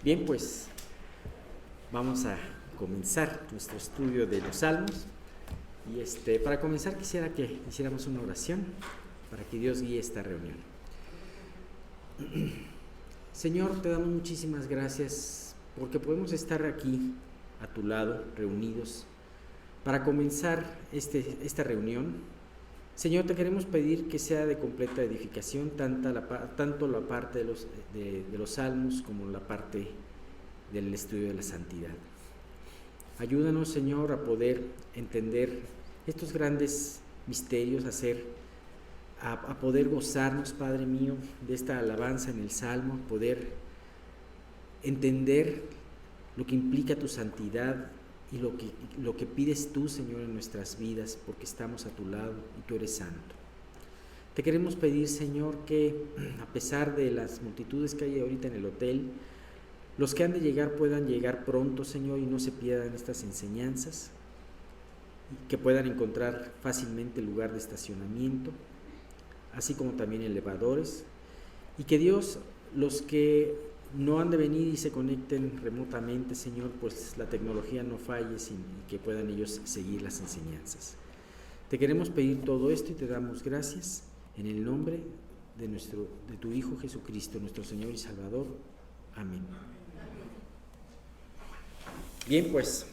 Bien, pues vamos a comenzar nuestro estudio de los Salmos. Y para comenzar quisiera que hiciéramos una oración para que Dios guíe esta reunión. Señor, te damos muchísimas gracias porque podemos estar aquí a tu lado, reunidos, para comenzar esta reunión. Señor, te queremos pedir que sea de completa edificación, tanto la parte de los salmos como la parte del estudio de la santidad. Ayúdanos, Señor, a poder entender estos grandes misterios, a poder gozarnos, Padre mío, de esta alabanza en el salmo, poder entender lo que implica tu santidad y lo que pides tú, Señor, en nuestras vidas, porque estamos a tu lado y tú eres santo. Te queremos pedir, Señor, que a pesar de las multitudes que hay ahorita en el hotel, los que han de llegar puedan llegar pronto, Señor, y no se pierdan estas enseñanzas, y que puedan encontrar fácilmente lugar de estacionamiento, así como también elevadores, y que Dios, los que no han de venir y se conecten remotamente, Señor, pues la tecnología no falle y que puedan ellos seguir las enseñanzas. Te queremos pedir todo esto y te damos gracias en el nombre de tu Hijo Jesucristo, nuestro Señor y Salvador. Amén. Bien, pues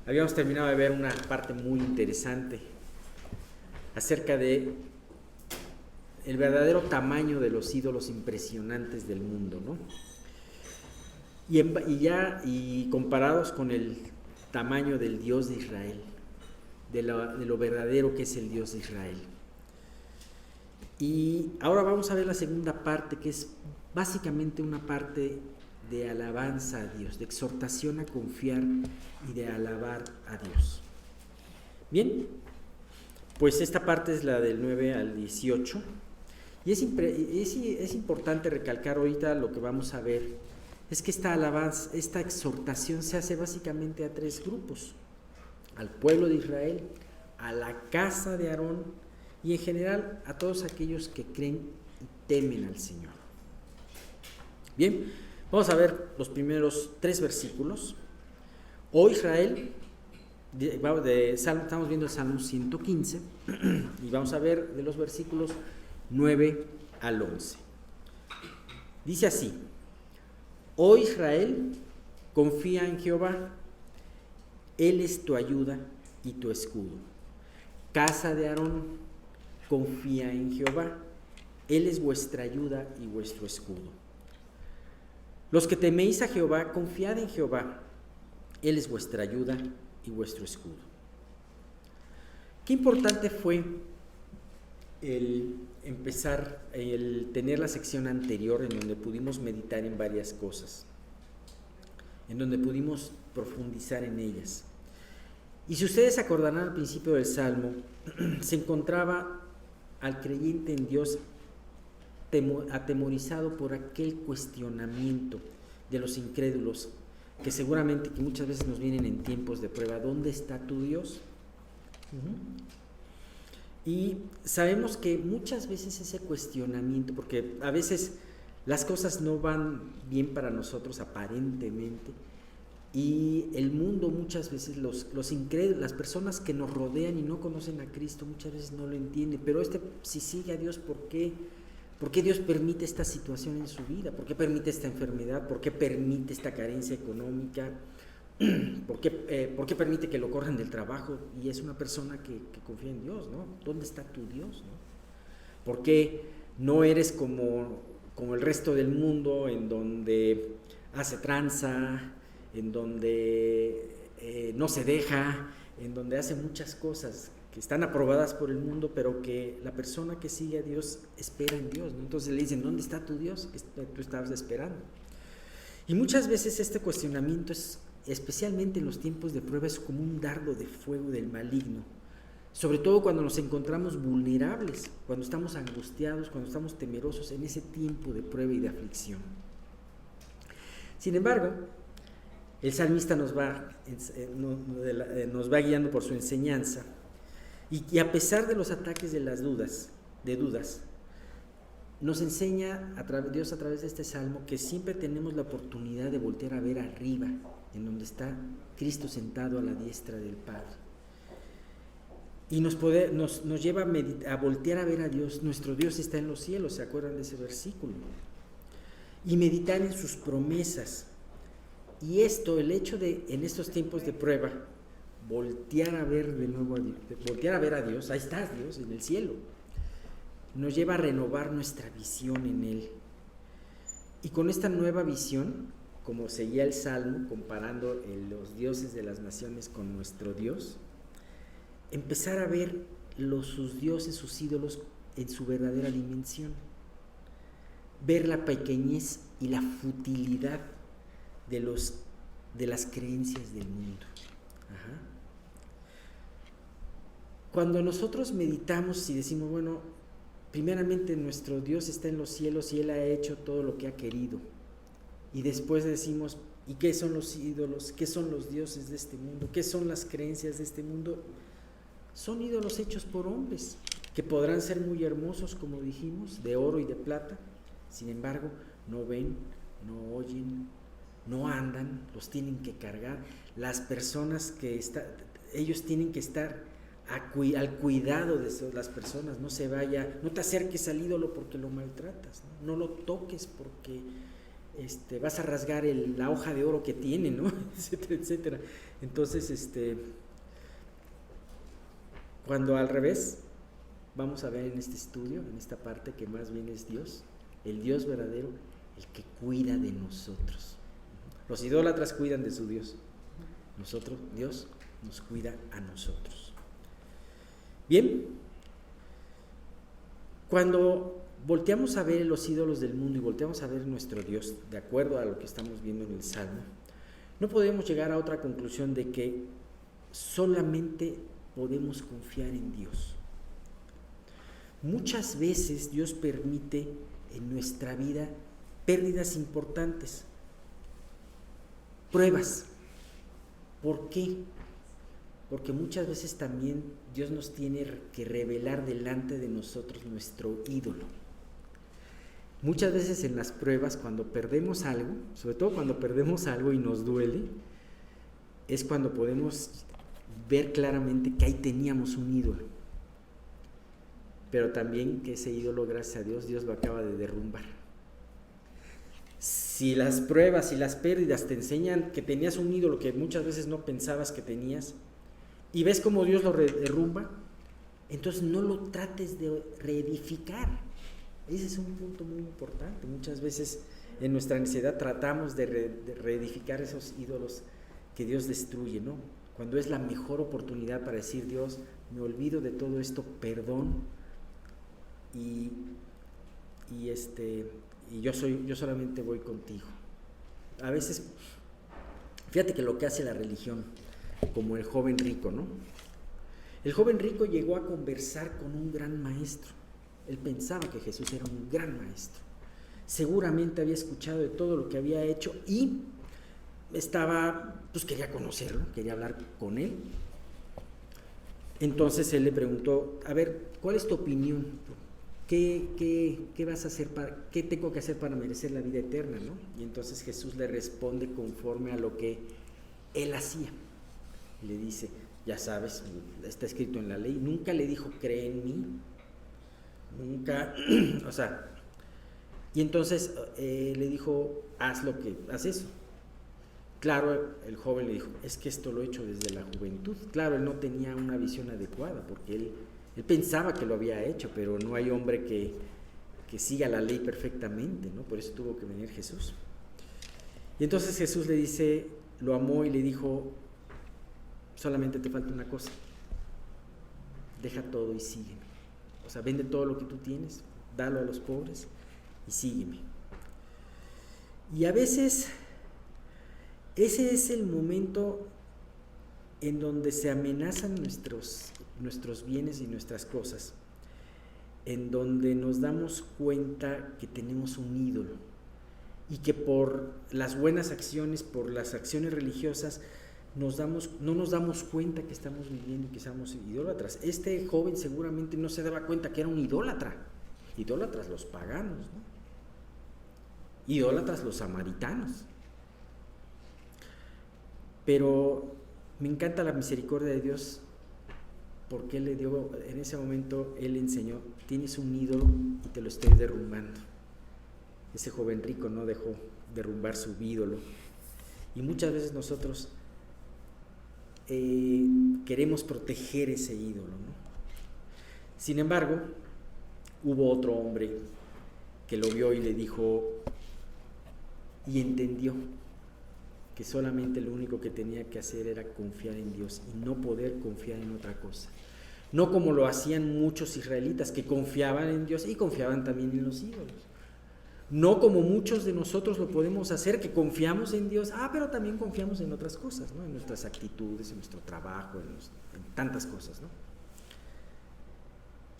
habíamos terminado de ver una parte muy interesante acerca de el verdadero tamaño de los ídolos impresionantes del mundo, ¿no? Y comparados con el tamaño del Dios de Israel, de lo verdadero que es el Dios de Israel. Y ahora vamos a ver la segunda parte, que es básicamente una parte de alabanza a Dios, de exhortación a confiar y de alabar a Dios. Bien, pues esta parte es la del 9 al 18. Y es importante recalcar ahorita lo que vamos a ver, es que esta alabanza, esta exhortación se hace básicamente a tres grupos: al pueblo de Israel, a la casa de Aarón y en general a todos aquellos que creen y temen al Señor. Bien, vamos a ver los primeros 3 versículos. Oh Israel, estamos viendo el Salmo 115 y vamos a ver de los versículos 9 al 11. Dice así: Oh Israel, confía en Jehová, Él es tu ayuda y tu escudo. Casa de Aarón, confía en Jehová, Él es vuestra ayuda y vuestro escudo. Los que teméis a Jehová, confiad en Jehová, Él es vuestra ayuda y vuestro escudo. Qué importante fue el tener la sección anterior en donde pudimos meditar en varias cosas, en donde pudimos profundizar en ellas. Y si ustedes se acordarán, al principio del Salmo se encontraba al creyente en Dios atemorizado por aquel cuestionamiento de los incrédulos, que seguramente que muchas veces nos vienen en tiempos de prueba. ¿Dónde está tu Dios? Y sabemos que muchas veces ese cuestionamiento, porque a veces las cosas no van bien para nosotros aparentemente, y el mundo muchas veces, los incrédulos, las personas que nos rodean y no conocen a Cristo, muchas veces no lo entienden. Pero si sigue a Dios, ¿por qué Dios permite esta situación en su vida? ¿Por qué permite esta enfermedad? ¿Por qué permite esta carencia económica? ¿Por qué permite que lo corran del trabajo? Y es una persona que confía en Dios, ¿no? ¿Dónde está tu Dios, no? ¿Por qué no eres como el resto del mundo, en donde hace tranza, en donde no se deja, en donde hace muchas cosas que están aprobadas por el mundo, pero que la persona que sigue a Dios espera en Dios, ¿no? Entonces le dicen: ¿dónde está tu Dios que tú estabas esperando? Y muchas veces este cuestionamiento especialmente en los tiempos de prueba, es como un dardo de fuego del maligno, sobre todo cuando nos encontramos vulnerables, cuando estamos angustiados, cuando estamos temerosos en ese tiempo de prueba y de aflicción. Sin embargo, el salmista nos va guiando por su enseñanza, y a pesar de los ataques de dudas, nos enseña Dios a través de este salmo que siempre tenemos la oportunidad de voltear a ver arriba, en donde está Cristo sentado a la diestra del Padre. Y nos lleva a voltear a ver a Dios. Nuestro Dios está en los cielos, ¿se acuerdan de ese versículo? Y meditar en sus promesas. Y esto, el hecho de, en estos tiempos de prueba, voltear a ver de nuevo a Dios, voltear a ver a Dios, ahí está Dios en el cielo, nos lleva a renovar nuestra visión en Él. Y con esta nueva visión, como seguía el Salmo, comparando los dioses de las naciones con nuestro Dios, empezar a ver sus dioses, sus ídolos en su verdadera dimensión, ver la pequeñez y la futilidad de las creencias del mundo. Ajá. Cuando nosotros meditamos y decimos, bueno, primeramente nuestro Dios está en los cielos y Él ha hecho todo lo que ha querido, y después decimos, ¿y qué son los ídolos? ¿Qué son los dioses de este mundo? ¿Qué son las creencias de este mundo? Son ídolos hechos por hombres, que podrán ser muy hermosos, como dijimos, de oro y de plata. Sin embargo, no ven, no oyen, no andan, los tienen que cargar. Las personas ellos tienen que estar al cuidado de las personas. No te acerques al ídolo porque lo maltratas, no lo toques porque vas a rasgar la hoja de oro que tiene, ¿no? etcétera, etcétera. Entonces, cuando al revés, vamos a ver en este estudio, en esta parte, que más bien es Dios, el Dios verdadero, el que cuida de nosotros. Los idólatras cuidan de su Dios. Dios nos cuida a nosotros. Bien, cuando volteamos a ver los ídolos del mundo y volteamos a ver nuestro Dios, de acuerdo a lo que estamos viendo en el Salmo, no podemos llegar a otra conclusión de que solamente podemos confiar en Dios. Muchas veces Dios permite en nuestra vida pérdidas importantes, pruebas. ¿Por qué? Porque muchas veces también Dios nos tiene que revelar delante de nosotros nuestro ídolo. Muchas veces en las pruebas, cuando perdemos algo, sobre todo cuando perdemos algo y nos duele, es cuando podemos ver claramente que ahí teníamos un ídolo, pero también que ese ídolo, gracias a Dios, Dios lo acaba de derrumbar. Si las pruebas y las pérdidas te enseñan que tenías un ídolo que muchas veces no pensabas que tenías, y ves cómo Dios lo derrumba, entonces no lo trates de reedificar. Ese es un punto muy importante. Muchas veces en nuestra ansiedad tratamos de reedificar esos ídolos que Dios destruye, ¿no? Cuando es la mejor oportunidad para decir, Dios, me olvido de todo esto, perdón, y yo solamente voy contigo. A veces, fíjate que lo que hace la religión, como el joven rico, ¿no? El joven rico llegó a conversar con un gran maestro. Él pensaba que Jesús era un gran maestro. Seguramente había escuchado de todo lo que había hecho y quería conocerlo, quería hablar con él. Entonces él le preguntó, a ver, ¿cuál es tu opinión? ¿Qué vas a hacer qué tengo que hacer para merecer la vida eterna, ¿no? Y entonces Jesús le responde conforme a lo que él hacía. Le dice, ya sabes, está escrito en la ley. Nunca le dijo, cree en mí. Nunca, y entonces le dijo, haz eso. Claro, el joven le dijo, es que esto lo he hecho desde la juventud. Claro, él no tenía una visión adecuada, porque él pensaba que lo había hecho, pero no hay hombre que siga la ley perfectamente, ¿no? Por eso tuvo que venir Jesús. Y entonces Jesús le dice, lo amó y le dijo, solamente te falta una cosa, deja todo y sígueme. O sea, vende todo lo que tú tienes, dalo a los pobres y sígueme. Y a veces ese es el momento en donde se amenazan nuestros bienes y nuestras cosas, en donde nos damos cuenta que tenemos un ídolo y que por las buenas acciones, por las acciones religiosas, no nos damos cuenta que estamos viviendo y que somos idólatras. Este joven seguramente no se daba cuenta que era un idólatra. idólatras los paganos, ¿no? Idólatras los samaritanos. Pero me encanta la misericordia de Dios, porque Él le dio, en ese momento Él le enseñó, tienes un ídolo y te lo estoy derrumbando. Ese joven rico no dejó derrumbar su ídolo. Y muchas veces nosotros queremos proteger ese ídolo, ¿no? Sin embargo, hubo otro hombre que lo vio y le dijo, y entendió que solamente lo único que tenía que hacer era confiar en Dios y no poder confiar en otra cosa. No como lo hacían muchos israelitas que confiaban en Dios y confiaban también en los ídolos. No como muchos de nosotros lo podemos hacer, que confiamos en Dios, pero también confiamos en otras cosas, ¿no? En nuestras actitudes, en nuestro trabajo, en tantas cosas, ¿no?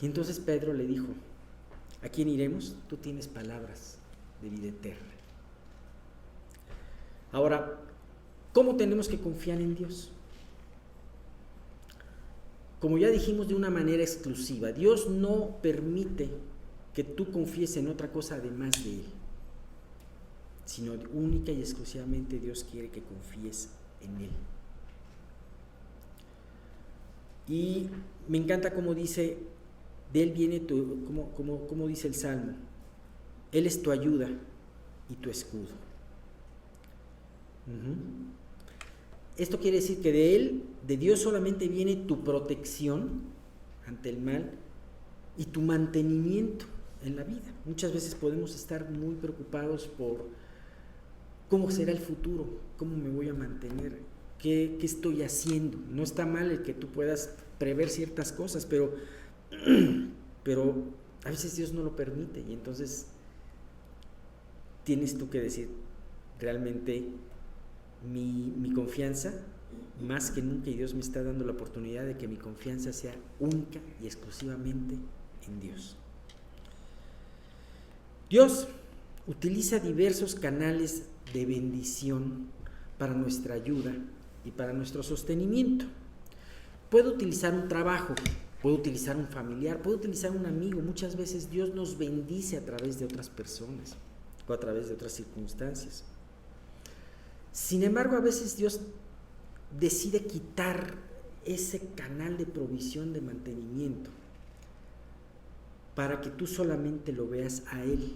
Y entonces Pedro le dijo, ¿a quién iremos? Tú tienes palabras de vida eterna. Ahora, ¿cómo tenemos que confiar en Dios? Como ya dijimos, de una manera exclusiva. Dios no permite que tú confíes en otra cosa además de Él, sino única y exclusivamente Dios quiere que confíes en Él. Y me encanta como dice, de Él viene como dice el Salmo, Él es tu ayuda y tu escudo. Esto quiere decir que de Él, de Dios solamente viene tu protección ante el mal y tu mantenimiento en la vida. Muchas veces podemos estar muy preocupados por cómo será el futuro, cómo me voy a mantener, qué estoy haciendo. No está mal el que tú puedas prever ciertas cosas, pero a veces Dios no lo permite y entonces tienes tú que decir, realmente mi confianza, más que nunca, y Dios me está dando la oportunidad de que mi confianza sea única y exclusivamente en Dios. Dios utiliza diversos canales de bendición para nuestra ayuda y para nuestro sostenimiento. Puede utilizar un trabajo, puede utilizar un familiar, puede utilizar un amigo. Muchas veces Dios nos bendice a través de otras personas o a través de otras circunstancias. Sin embargo, a veces Dios decide quitar ese canal de provisión, de mantenimiento, para que tú solamente lo veas a Él.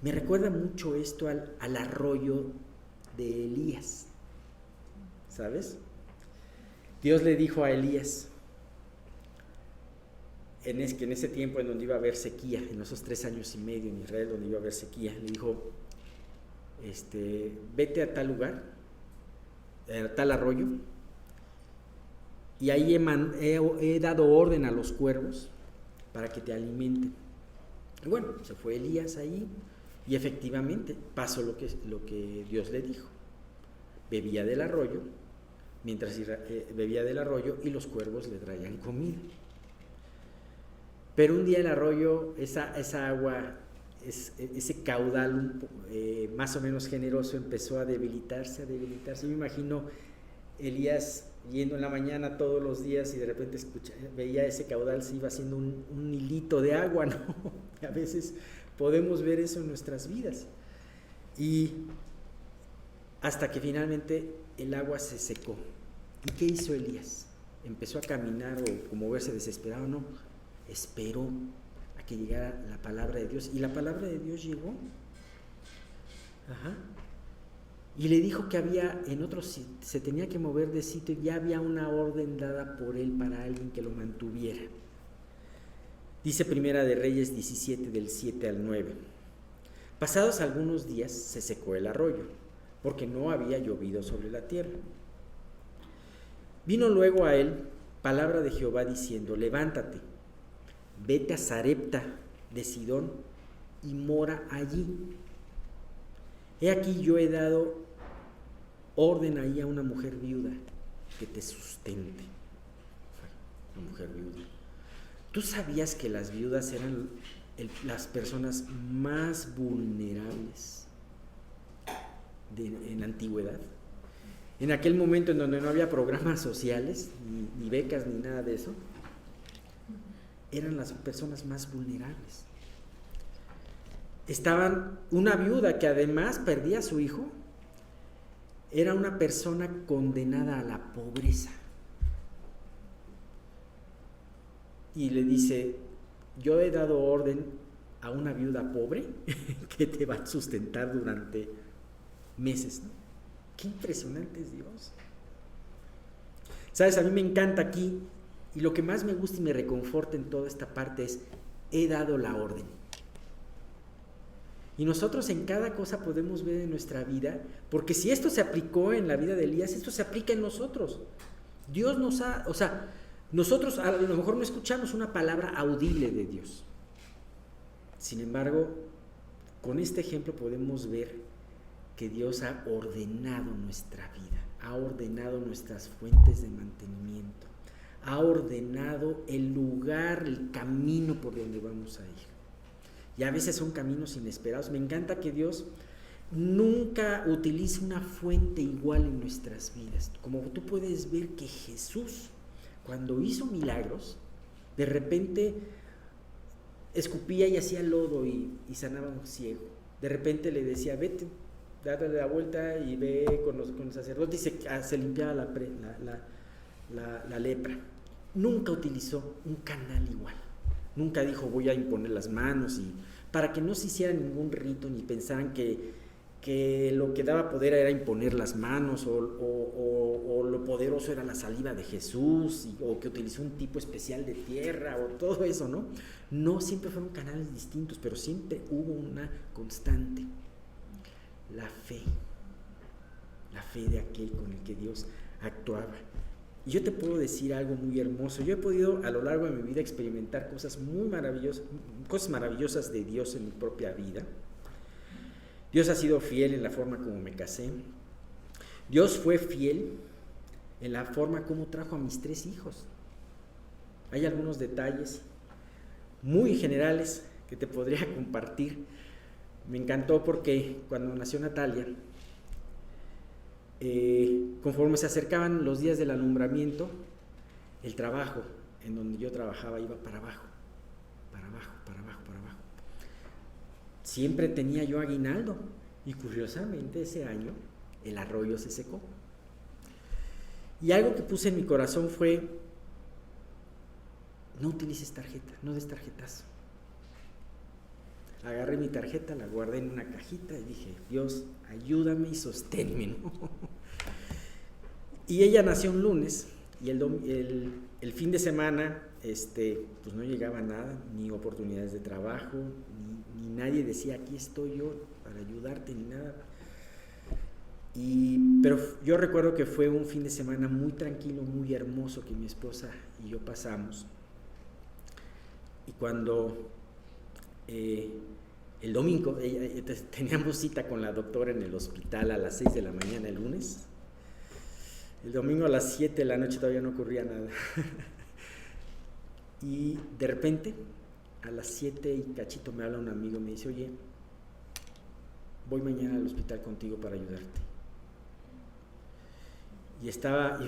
Me recuerda mucho esto al arroyo de Elías, ¿sabes? Dios le dijo a Elías, que en ese tiempo en donde iba a haber sequía, en esos 3 años y medio en Israel donde iba a haber sequía, le dijo, vete a tal lugar, a tal arroyo, y ahí he dado orden a los cuervos para que te alimenten. Y bueno, se fue Elías ahí y efectivamente pasó lo que Dios le dijo. Bebía del arroyo, bebía del arroyo y los cuervos le traían comida. Pero un día el arroyo, esa agua, ese caudal más o menos generoso empezó a debilitarse. Yo me imagino Elías yendo en la mañana todos los días y de repente veía ese caudal, se iba haciendo un hilito de agua, ¿no? A veces podemos ver eso en nuestras vidas. Y hasta que finalmente el agua se secó. ¿Y qué hizo Elías? Empezó a caminar o como verse desesperado, no, esperó a que llegara la palabra de Dios. Y la palabra de Dios llegó. Y le dijo que había en otro sitio, se tenía que mover de sitio, y ya había una orden dada por él para alguien que lo mantuviera. Dice Primera de Reyes 17, del 7 al 9. Pasados algunos días se secó el arroyo, porque no había llovido sobre la tierra. Vino luego a él palabra de Jehová diciendo, levántate, vete a Sarepta de Sidón y mora allí. He aquí yo he dado orden ahí a una mujer viuda que te sustente. Una mujer viuda. ¿Tú sabías que las viudas eran las personas más vulnerables en la antigüedad? En aquel momento en donde no había programas sociales, ni becas, ni nada de eso, eran las personas más vulnerables. Estaban una viuda que además perdía a su hijo, era una persona condenada a la pobreza. Y le dice, yo he dado orden a una viuda pobre que te va a sustentar durante meses, ¿no? Qué impresionante es Dios. Sabes, a mí me encanta aquí, y lo que más me gusta y me reconforta en toda esta parte es, he dado la orden. Y nosotros en cada cosa podemos ver en nuestra vida, porque si esto se aplicó en la vida de Elías, esto se aplica en nosotros. Dios nos ha, nosotros a lo mejor no escuchamos una palabra audible de Dios. Sin embargo, con este ejemplo podemos ver que Dios ha ordenado nuestra vida, ha ordenado nuestras fuentes de mantenimiento, ha ordenado el lugar, el camino por donde vamos a ir. Y a veces son caminos inesperados. Me encanta que Dios nunca utilice una fuente igual en nuestras vidas. Como tú puedes ver que Jesús, cuando hizo milagros, de repente escupía y hacía lodo y sanaba a un ciego. De repente le decía, vete, date la vuelta y ve con el sacerdote, y se limpiaba la lepra. Nunca utilizó un canal igual. Nunca dijo, voy a imponer las manos, y para que no se hiciera ningún rito ni pensaran que lo que daba poder era imponer las manos, o lo poderoso era la saliva de Jesús, o que utilizó un tipo especial de tierra, o todo eso, ¿no? No, siempre fueron canales distintos, pero siempre hubo una constante: la fe de aquel con el que Dios actuaba. Y yo te puedo decir algo muy hermoso. Yo he podido a lo largo de mi vida experimentar cosas muy maravillosas, cosas maravillosas de Dios en mi propia vida. Dios ha sido fiel en la forma como me casé. Dios fue fiel en la forma como trajo a mis 3 hijos. Hay algunos detalles muy generales que te podría compartir. Me encantó porque cuando nació Natalia, conforme se acercaban los días del alumbramiento, el trabajo en donde yo trabajaba iba para abajo. Siempre tenía yo aguinaldo, y curiosamente ese año el arroyo se secó. Y algo que puse en mi corazón fue: no utilices tarjeta, no des tarjetazo. Agarré mi tarjeta, la guardé en una cajita y dije, Dios, ayúdame y sosténme, ¿no? Y ella nació un lunes, y el fin de semana pues no llegaba nada, ni oportunidades de trabajo, ni nadie decía, aquí estoy yo para ayudarte, ni nada. Pero yo recuerdo que fue un fin de semana muy tranquilo, muy hermoso, que mi esposa y yo pasamos. Y cuando el domingo teníamos cita con la doctora en el hospital a las 6 de la mañana el lunes. El domingo a las 7 de la noche todavía no ocurría nada. Y de repente, a las 7 y cachito, me habla un amigo y me dice, oye, voy mañana al hospital contigo para ayudarte. Y estaba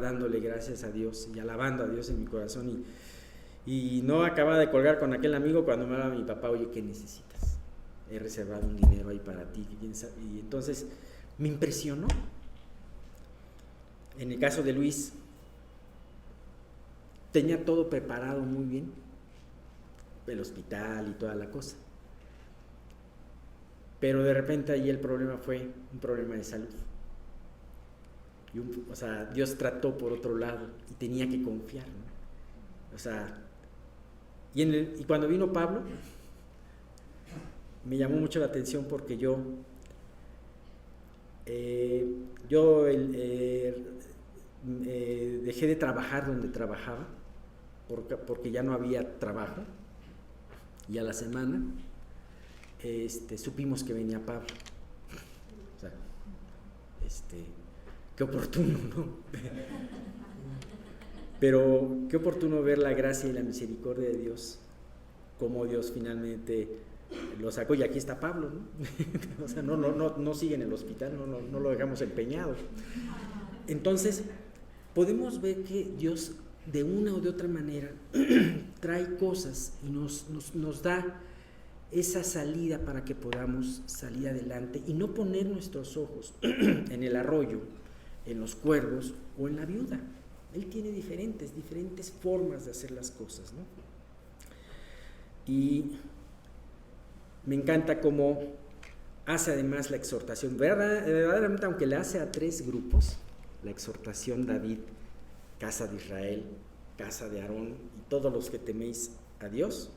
dándole gracias a Dios y alabando a Dios en mi corazón, y no acababa de colgar con aquel amigo cuando me habla mi papá, oye, ¿qué necesitas? He reservado un dinero ahí para ti. Y entonces me impresionó. En el caso de Luis, tenía todo preparado muy bien, el hospital y toda la cosa. Pero de repente ahí el problema fue un problema de salud. Dios trató por otro lado y tenía que confiar, ¿no? Y cuando vino Pablo, me llamó mucho la atención porque yo dejé de trabajar donde trabajaba porque ya no había trabajo, y a la semana supimos que venía Pablo. Qué oportuno, ¿no? Pero qué oportuno ver la gracia y la misericordia de Dios, cómo Dios finalmente lo sacó, y aquí está Pablo, ¿no? No sigue en el hospital, no lo dejamos empeñado. Entonces podemos ver que Dios de una o de otra manera trae cosas y nos da esa salida para que podamos salir adelante y no poner nuestros ojos en el arroyo, en los cuervos o en la viuda. Él tiene diferentes formas de hacer las cosas, ¿no? Y me encanta cómo hace además la exhortación, verdaderamente, aunque le hace a 3 grupos, la exhortación David, casa de Israel, casa de Aarón y todos los que teméis a Dios,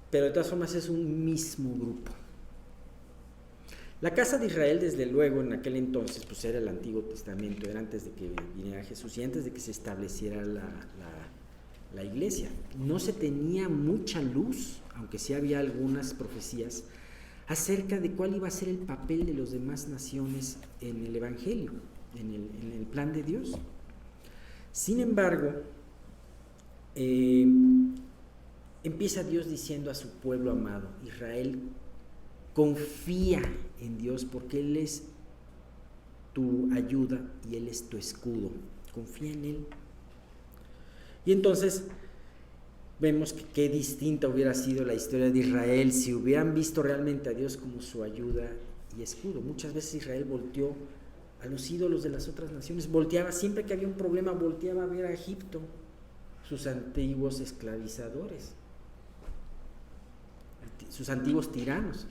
pero de todas formas es un mismo grupo. La casa de Israel, desde luego, en aquel entonces, pues era el Antiguo Testamento, era antes de que viniera Jesús y antes de que se estableciera la iglesia. No se tenía mucha luz, aunque sí había algunas profecías, acerca de cuál iba a ser el papel de las demás naciones en el Evangelio, en el plan de Dios. Sin embargo, empieza Dios diciendo a su pueblo amado, Israel, confía en Dios porque Él es tu ayuda y Él es tu escudo. Confía en Él. Y entonces vemos que qué distinta hubiera sido la historia de Israel si hubieran visto realmente a Dios como su ayuda y escudo. Muchas veces Israel volteó a los ídolos de las otras naciones, volteaba siempre que había un problema, volteaba a ver a Egipto, sus antiguos esclavizadores, sus antiguos tiranos.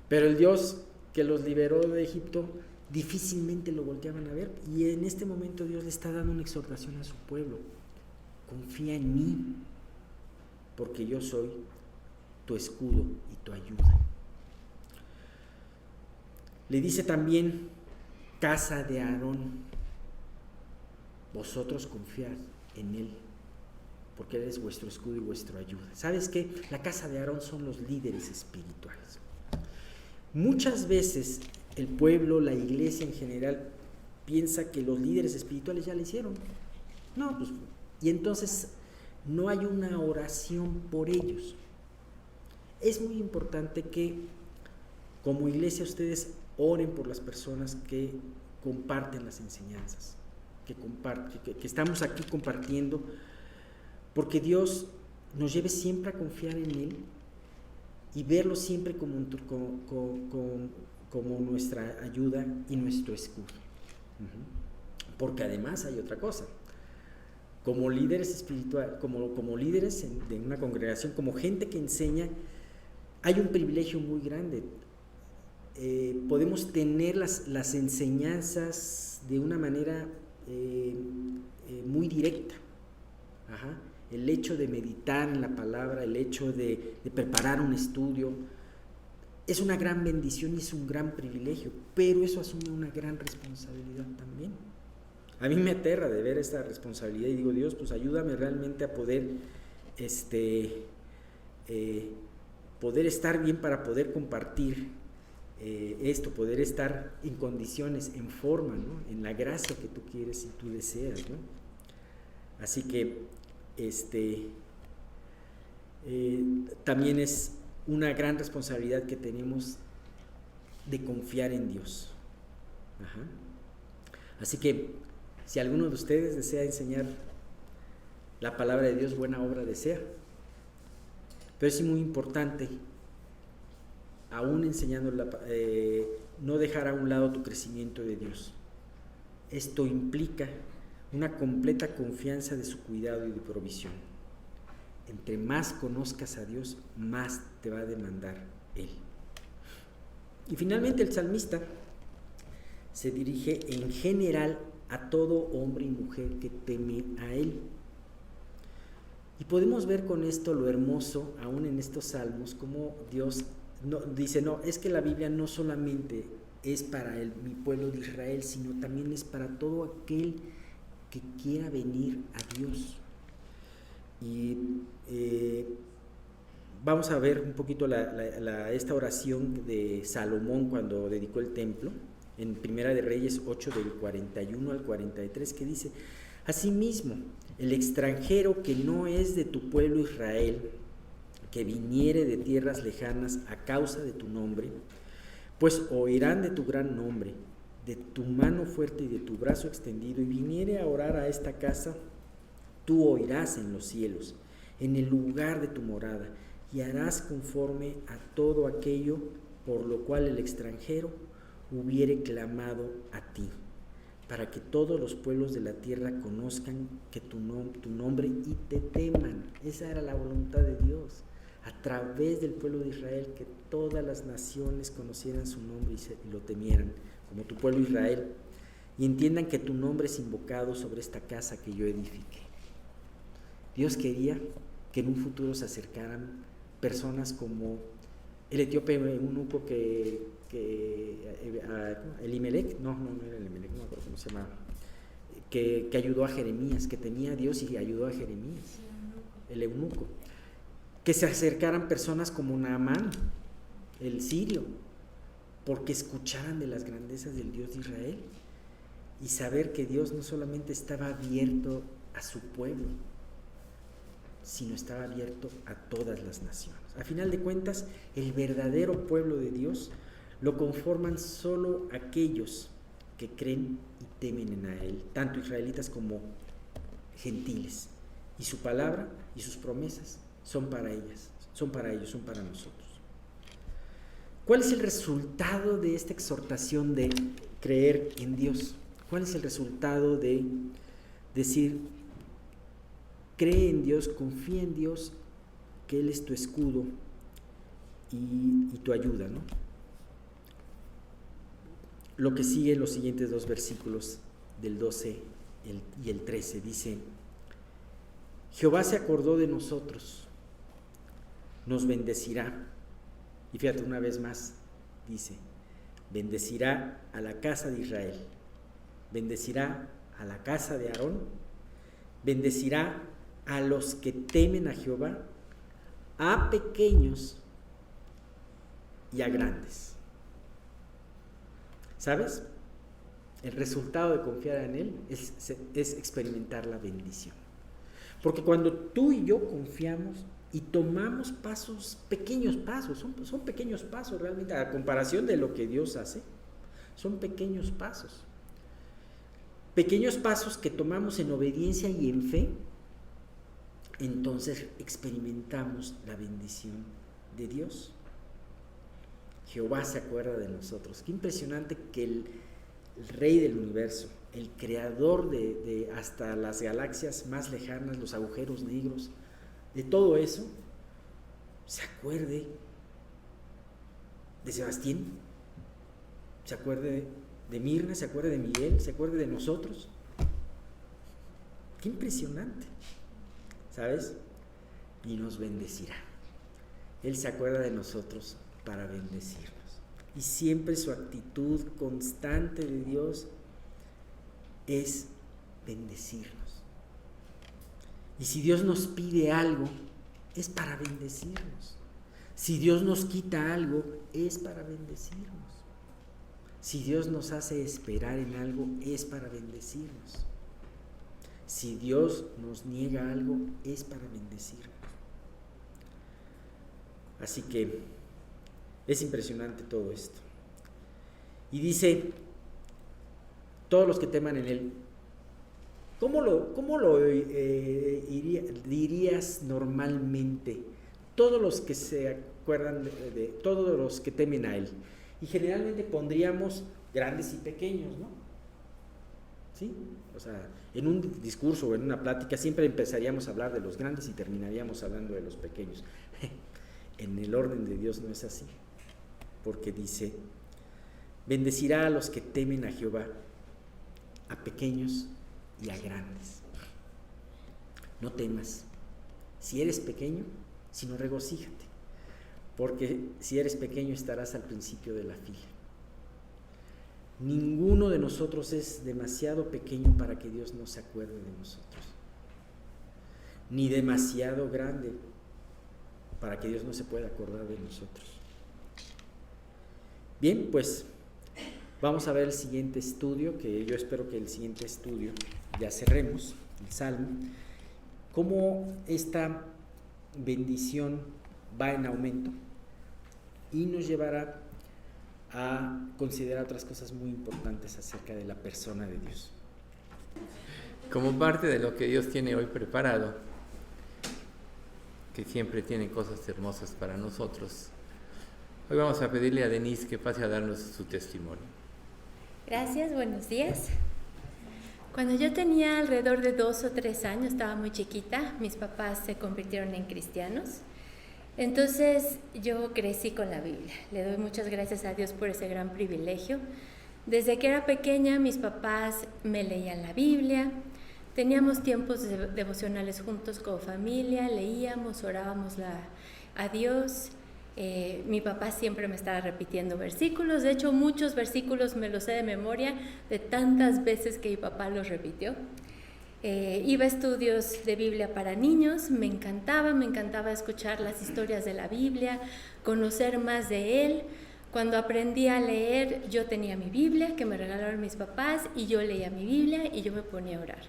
Pero el Dios que los liberó de Egipto difícilmente lo volteaban a ver, y en este momento Dios le está dando una exhortación a su pueblo: confía en mí, porque yo soy tu escudo y tu ayuda. Le dice también, casa de Aarón, vosotros confiad en él, porque él es vuestro escudo y vuestra ayuda. ¿Sabes qué? La casa de Aarón son los líderes espirituales. Muchas veces el pueblo, la iglesia en general, piensa que los líderes espirituales ya lo hicieron. No, pues, y entonces no hay una oración por ellos. Es muy importante que como iglesia ustedes oren por las personas que comparten las enseñanzas, que estamos aquí compartiendo, porque Dios nos lleve siempre a confiar en Él y verlo siempre como nuestra ayuda y nuestro escudo. Porque además hay otra cosa. Como líderes espirituales, como líderes de una congregación, como gente que enseña, hay un privilegio muy grande. Podemos tener las enseñanzas de una manera muy directa. El hecho de meditar en la palabra, el hecho de preparar un estudio, es una gran bendición y es un gran privilegio, pero eso asume una gran responsabilidad también. A mí me aterra de ver esta responsabilidad y digo, Dios, pues ayúdame realmente a poder poder estar bien para poder compartir esto, poder estar en condiciones, en forma, ¿no? En la gracia que tú quieres y tú deseas, ¿no? Así que también es una gran responsabilidad que tenemos de confiar en Dios. Así que si alguno de ustedes desea enseñar la palabra de Dios, buena obra desea. Pero es muy importante, aún enseñando, no dejar a un lado tu crecimiento de Dios. Esto implica una completa confianza de su cuidado y de provisión. Entre más conozcas a Dios, más te va a demandar Él. Y finalmente el salmista se dirige en general a todo hombre y mujer que teme a Él. Y podemos ver con esto lo hermoso, aún en estos salmos, como Dios dice, no, es que la Biblia no solamente es para mi pueblo de Israel, sino también es para todo aquel que quiera venir a Dios. Y vamos a ver un poquito esta oración de Salomón cuando dedicó el templo, en Primera de Reyes 8 del 41 al 43, que dice: asimismo, el extranjero que no es de tu pueblo Israel, que viniere de tierras lejanas a causa de tu nombre, pues oirán de tu gran nombre de tu mano fuerte y de tu brazo extendido, y viniere a orar a esta casa, tú oirás en los cielos, en el lugar de tu morada, y harás conforme a todo aquello por lo cual el extranjero hubiere clamado a ti, para que todos los pueblos de la tierra conozcan que tu nombre y te teman. Esa era la voluntad de Dios, a través del pueblo de Israel, que todas las naciones conocieran su nombre y lo temieran, como tu pueblo Israel, y entiendan que tu nombre es invocado sobre esta casa que yo edifiqué. Dios quería que en un futuro se acercaran personas como el etíope eunuco Elimelech, no era Elimelech, no me acuerdo cómo se llama, que ayudó a Jeremías, que temía a Dios y ayudó a Jeremías, el eunuco. Que se acercaran personas como Naamán, el sirio, porque escucharan de las grandezas del Dios de Israel y saber que Dios no solamente estaba abierto a su pueblo, sino estaba abierto a todas las naciones. A final de cuentas, el verdadero pueblo de Dios lo conforman solo aquellos que creen y temen a Él, tanto israelitas como gentiles, y su palabra y sus promesas son para ellas, son para ellos, son para nosotros. ¿Cuál es el resultado de esta exhortación de creer en Dios? ¿Cuál es el resultado de decir, cree en Dios, confía en Dios, que Él es tu escudo y tu ayuda, ¿no? Lo que sigue en los siguientes dos versículos, del 12 y el 13, dice: Jehová se acordó de nosotros, nos bendecirá. Y fíjate, una vez más dice, bendecirá a la casa de Israel, bendecirá a la casa de Aarón, bendecirá a los que temen a Jehová, a pequeños y a grandes. ¿Sabes? El resultado de confiar en Él es experimentar la bendición. Porque cuando tú y yo confiamos y tomamos pasos, pequeños pasos, son pequeños pasos realmente, a comparación de lo que Dios hace, son pequeños pasos. Pequeños pasos que tomamos en obediencia y en fe, entonces experimentamos la bendición de Dios. Jehová se acuerda de nosotros. Qué impresionante que el Rey del universo, el creador de hasta las galaxias más lejanas, los agujeros negros, de todo eso, se acuerde de Sebastián, se acuerde de Mirna, se acuerde de Miguel, se acuerde de nosotros. Qué impresionante, ¿sabes? Y nos bendecirá. Él se acuerda de nosotros para bendecirnos. Y siempre su actitud constante de Dios es bendecirnos. Y si Dios nos pide algo, es para bendecirnos. Si Dios nos quita algo, es para bendecirnos. Si Dios nos hace esperar en algo, es para bendecirnos. Si Dios nos niega algo, es para bendecirnos. Así que es impresionante todo esto. Y dice, todos los que teman en Él. ¿Cómo lo dirías normalmente? Todos los que se acuerdan de todos los que temen a Él. Y generalmente pondríamos grandes y pequeños, ¿no? ¿Sí? O sea, en un discurso o en una plática siempre empezaríamos a hablar de los grandes y terminaríamos hablando de los pequeños. En el orden de Dios no es así, porque dice, bendecirá a los que temen a Jehová, a pequeños y a grandes. No temas. Si eres pequeño, sino regocíjate, porque si eres pequeño estarás al principio de la fila. Ninguno de nosotros es demasiado pequeño para que Dios no se acuerde de nosotros, ni demasiado grande para que Dios no se pueda acordar de nosotros. Bien, pues vamos a ver el siguiente estudio, que yo espero que el siguiente estudio ya cerremos, el Salmo, cómo esta bendición va en aumento y nos llevará a considerar otras cosas muy importantes acerca de la persona de Dios. Como parte de lo que Dios tiene hoy preparado, que siempre tiene cosas hermosas para nosotros, hoy vamos a pedirle a Denise que pase a darnos su testimonio. Gracias, buenos días. Cuando yo tenía alrededor de 2 o 3 años, estaba muy chiquita, mis papás se convirtieron en cristianos. Entonces yo crecí con la Biblia. Le doy muchas gracias a Dios por ese gran privilegio. Desde que era pequeña, mis papás me leían la Biblia. Teníamos tiempos devocionales juntos como familia, leíamos, orábamos a Dios. Mi papá siempre me estaba repitiendo versículos. De hecho, muchos versículos me los sé de memoria de tantas veces que mi papá los repitió. Iba a estudios de Biblia para niños, me encantaba escuchar las historias de la Biblia, conocer más de él. Cuando aprendí a leer, yo tenía mi Biblia que me regalaron mis papás y yo leía mi Biblia y yo me ponía a orar.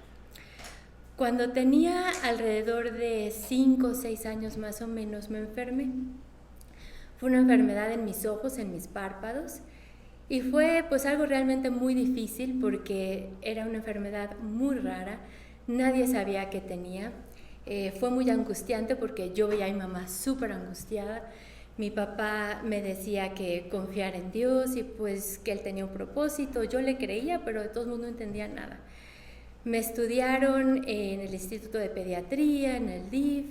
Cuando tenía alrededor de 5 o 6 años más o menos me enfermé. Fue una enfermedad en mis ojos, en mis párpados, y fue pues algo realmente muy difícil porque era una enfermedad muy rara, nadie sabía qué tenía. Fue muy angustiante porque yo veía a mi mamá súper angustiada. Mi papá me decía que confiara en Dios y pues que él tenía un propósito. Yo le creía, pero de todos modos no entendía nada. Me estudiaron en el Instituto de Pediatría, en el DIF,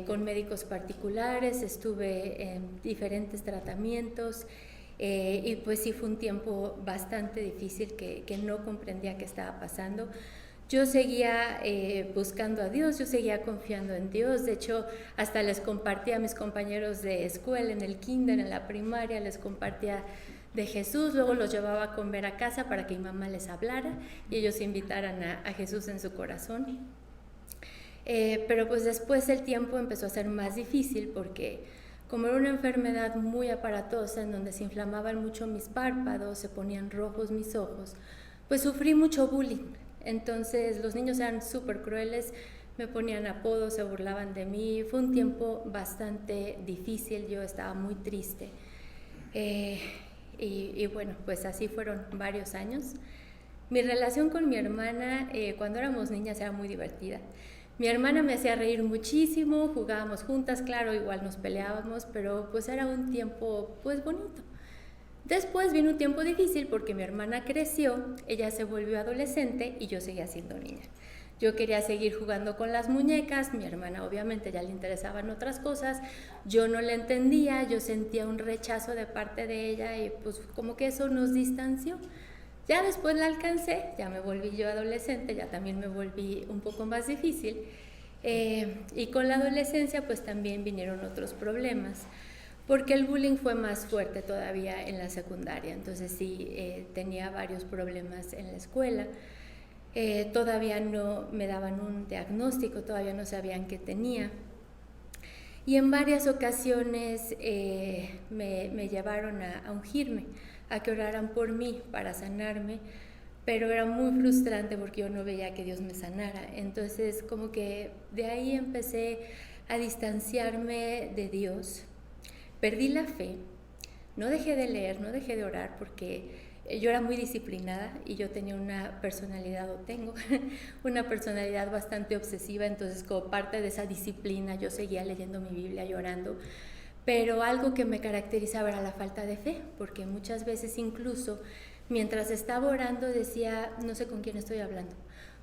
con médicos particulares, estuve en diferentes tratamientos y pues sí fue un tiempo bastante difícil que no comprendía qué estaba pasando. Yo seguía buscando a Dios, yo seguía confiando en Dios. De hecho, hasta les compartía a mis compañeros de escuela, en el kinder, en la primaria, les compartía de Jesús. Luego los llevaba a comer a casa para que mi mamá les hablara y ellos invitaran a Jesús en su corazón. Pero pues después el tiempo empezó a ser más difícil porque como era una enfermedad muy aparatosa en donde se inflamaban mucho mis párpados, se ponían rojos mis ojos, pues sufrí mucho bullying. Entonces los niños eran súper crueles, me ponían apodos, se burlaban de mí. Fue un tiempo bastante difícil, yo estaba muy triste. Y bueno, pues así fueron varios años. Mi relación con mi hermana cuando éramos niñas era muy divertida. Mi hermana me hacía reír muchísimo, jugábamos juntas, claro, igual nos peleábamos, pero pues era un tiempo pues bonito. Después vino un tiempo difícil porque mi hermana creció, ella se volvió adolescente y yo seguía siendo niña. Yo quería seguir jugando con las muñecas, mi hermana obviamente ya le interesaban otras cosas, yo no le entendía, yo sentía un rechazo de parte de ella y pues como que eso nos distanció. Ya después la alcancé, ya me volví yo adolescente, ya también me volví un poco más difícil y con la adolescencia pues también vinieron otros problemas porque el bullying fue más fuerte todavía en la secundaria, entonces sí tenía varios problemas en la escuela. Todavía no me daban un diagnóstico, todavía no sabían qué tenía. Y en varias ocasiones me llevaron a ungirme, a que oraran por mí para sanarme, pero era muy frustrante porque yo no veía que Dios me sanara. Entonces como que de ahí empecé a distanciarme de Dios. Perdí la fe, no dejé de leer, no dejé de orar porque yo era muy disciplinada y yo tenía una personalidad, o tengo una personalidad bastante obsesiva, entonces como parte de esa disciplina yo seguía leyendo mi Biblia, llorando, pero algo que me caracterizaba era la falta de fe, porque muchas veces incluso mientras estaba orando decía, no sé con quién estoy hablando.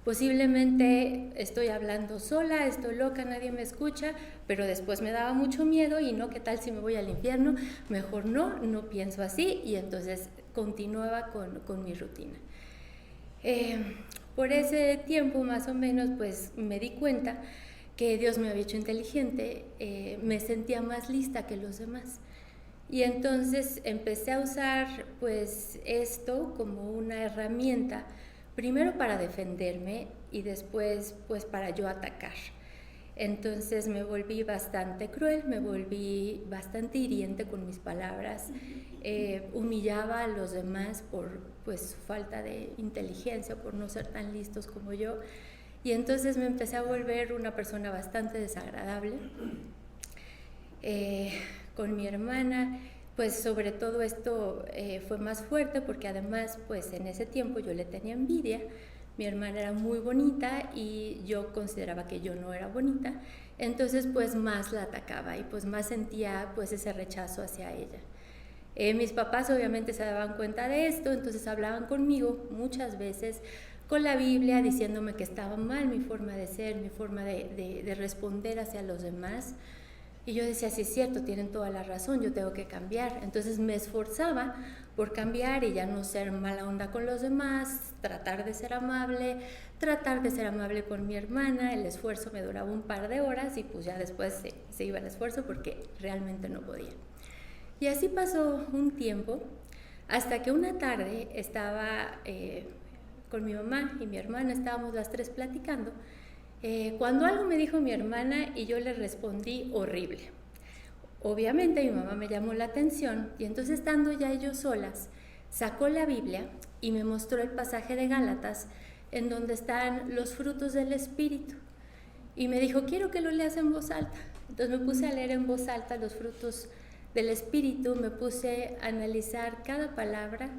Posiblemente estoy hablando sola, estoy loca, nadie me escucha, pero después me daba mucho miedo y no, ¿qué tal si me voy al infierno? Mejor no pienso así y entonces continuaba con mi rutina. Por ese tiempo más o menos pues me di cuenta que Dios me había hecho inteligente, me sentía más lista que los demás. Y entonces empecé a usar pues esto como una herramienta, primero para defenderme y después pues para yo atacar. Entonces me volví bastante cruel, me volví bastante hiriente con mis palabras, humillaba a los demás por pues su falta de inteligencia, por no ser tan listos como yo. Y entonces me empecé a volver una persona bastante desagradable. Con mi hermana pues sobre todo esto fue más fuerte porque además pues en ese tiempo yo le tenía envidia. Mi hermana era muy bonita y yo consideraba que yo no era bonita, entonces pues más la atacaba y pues más sentía pues ese rechazo hacia ella. Mis papás obviamente se daban cuenta de esto, entonces hablaban conmigo muchas veces con la Biblia diciéndome que estaba mal mi forma de ser, mi forma de responder hacia los demás. Y yo decía, sí es cierto, tienen toda la razón, yo tengo que cambiar. Entonces me esforzaba por cambiar y ya no ser mala onda con los demás, tratar de ser amable con mi hermana. El esfuerzo me duraba un par de horas y pues ya después se iba el esfuerzo porque realmente no podía. Y así pasó un tiempo hasta que una tarde estaba con mi mamá y mi hermana, estábamos las tres platicando, cuando algo me dijo mi hermana y yo le respondí horrible. Obviamente mi mamá me llamó la atención y entonces estando ya ellos solas, sacó la Biblia y me mostró el pasaje de Gálatas en donde están los frutos del Espíritu. Y me dijo, quiero que lo leas en voz alta. Entonces me puse a leer en voz alta los frutos del Espíritu, me puse a analizar cada palabra: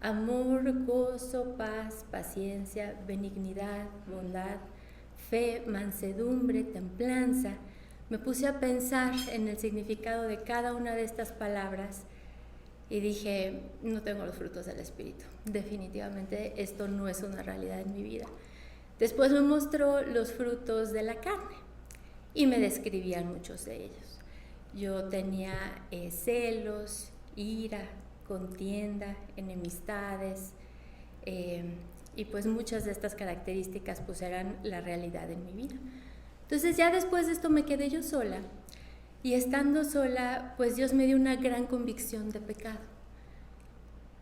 amor, gozo, paz, paciencia, benignidad, bondad, fe, mansedumbre, templanza. Me puse a pensar en el significado de cada una de estas palabras y dije, no tengo los frutos del Espíritu. Definitivamente esto no es una realidad en mi vida. Después me mostró los frutos de la carne y me describían muchos de ellos. Yo tenía celos, ira, contienda, enemistades, y pues muchas de estas características pues eran la realidad en mi vida. Entonces ya después de esto me quedé yo sola, y estando sola pues Dios me dio una gran convicción de pecado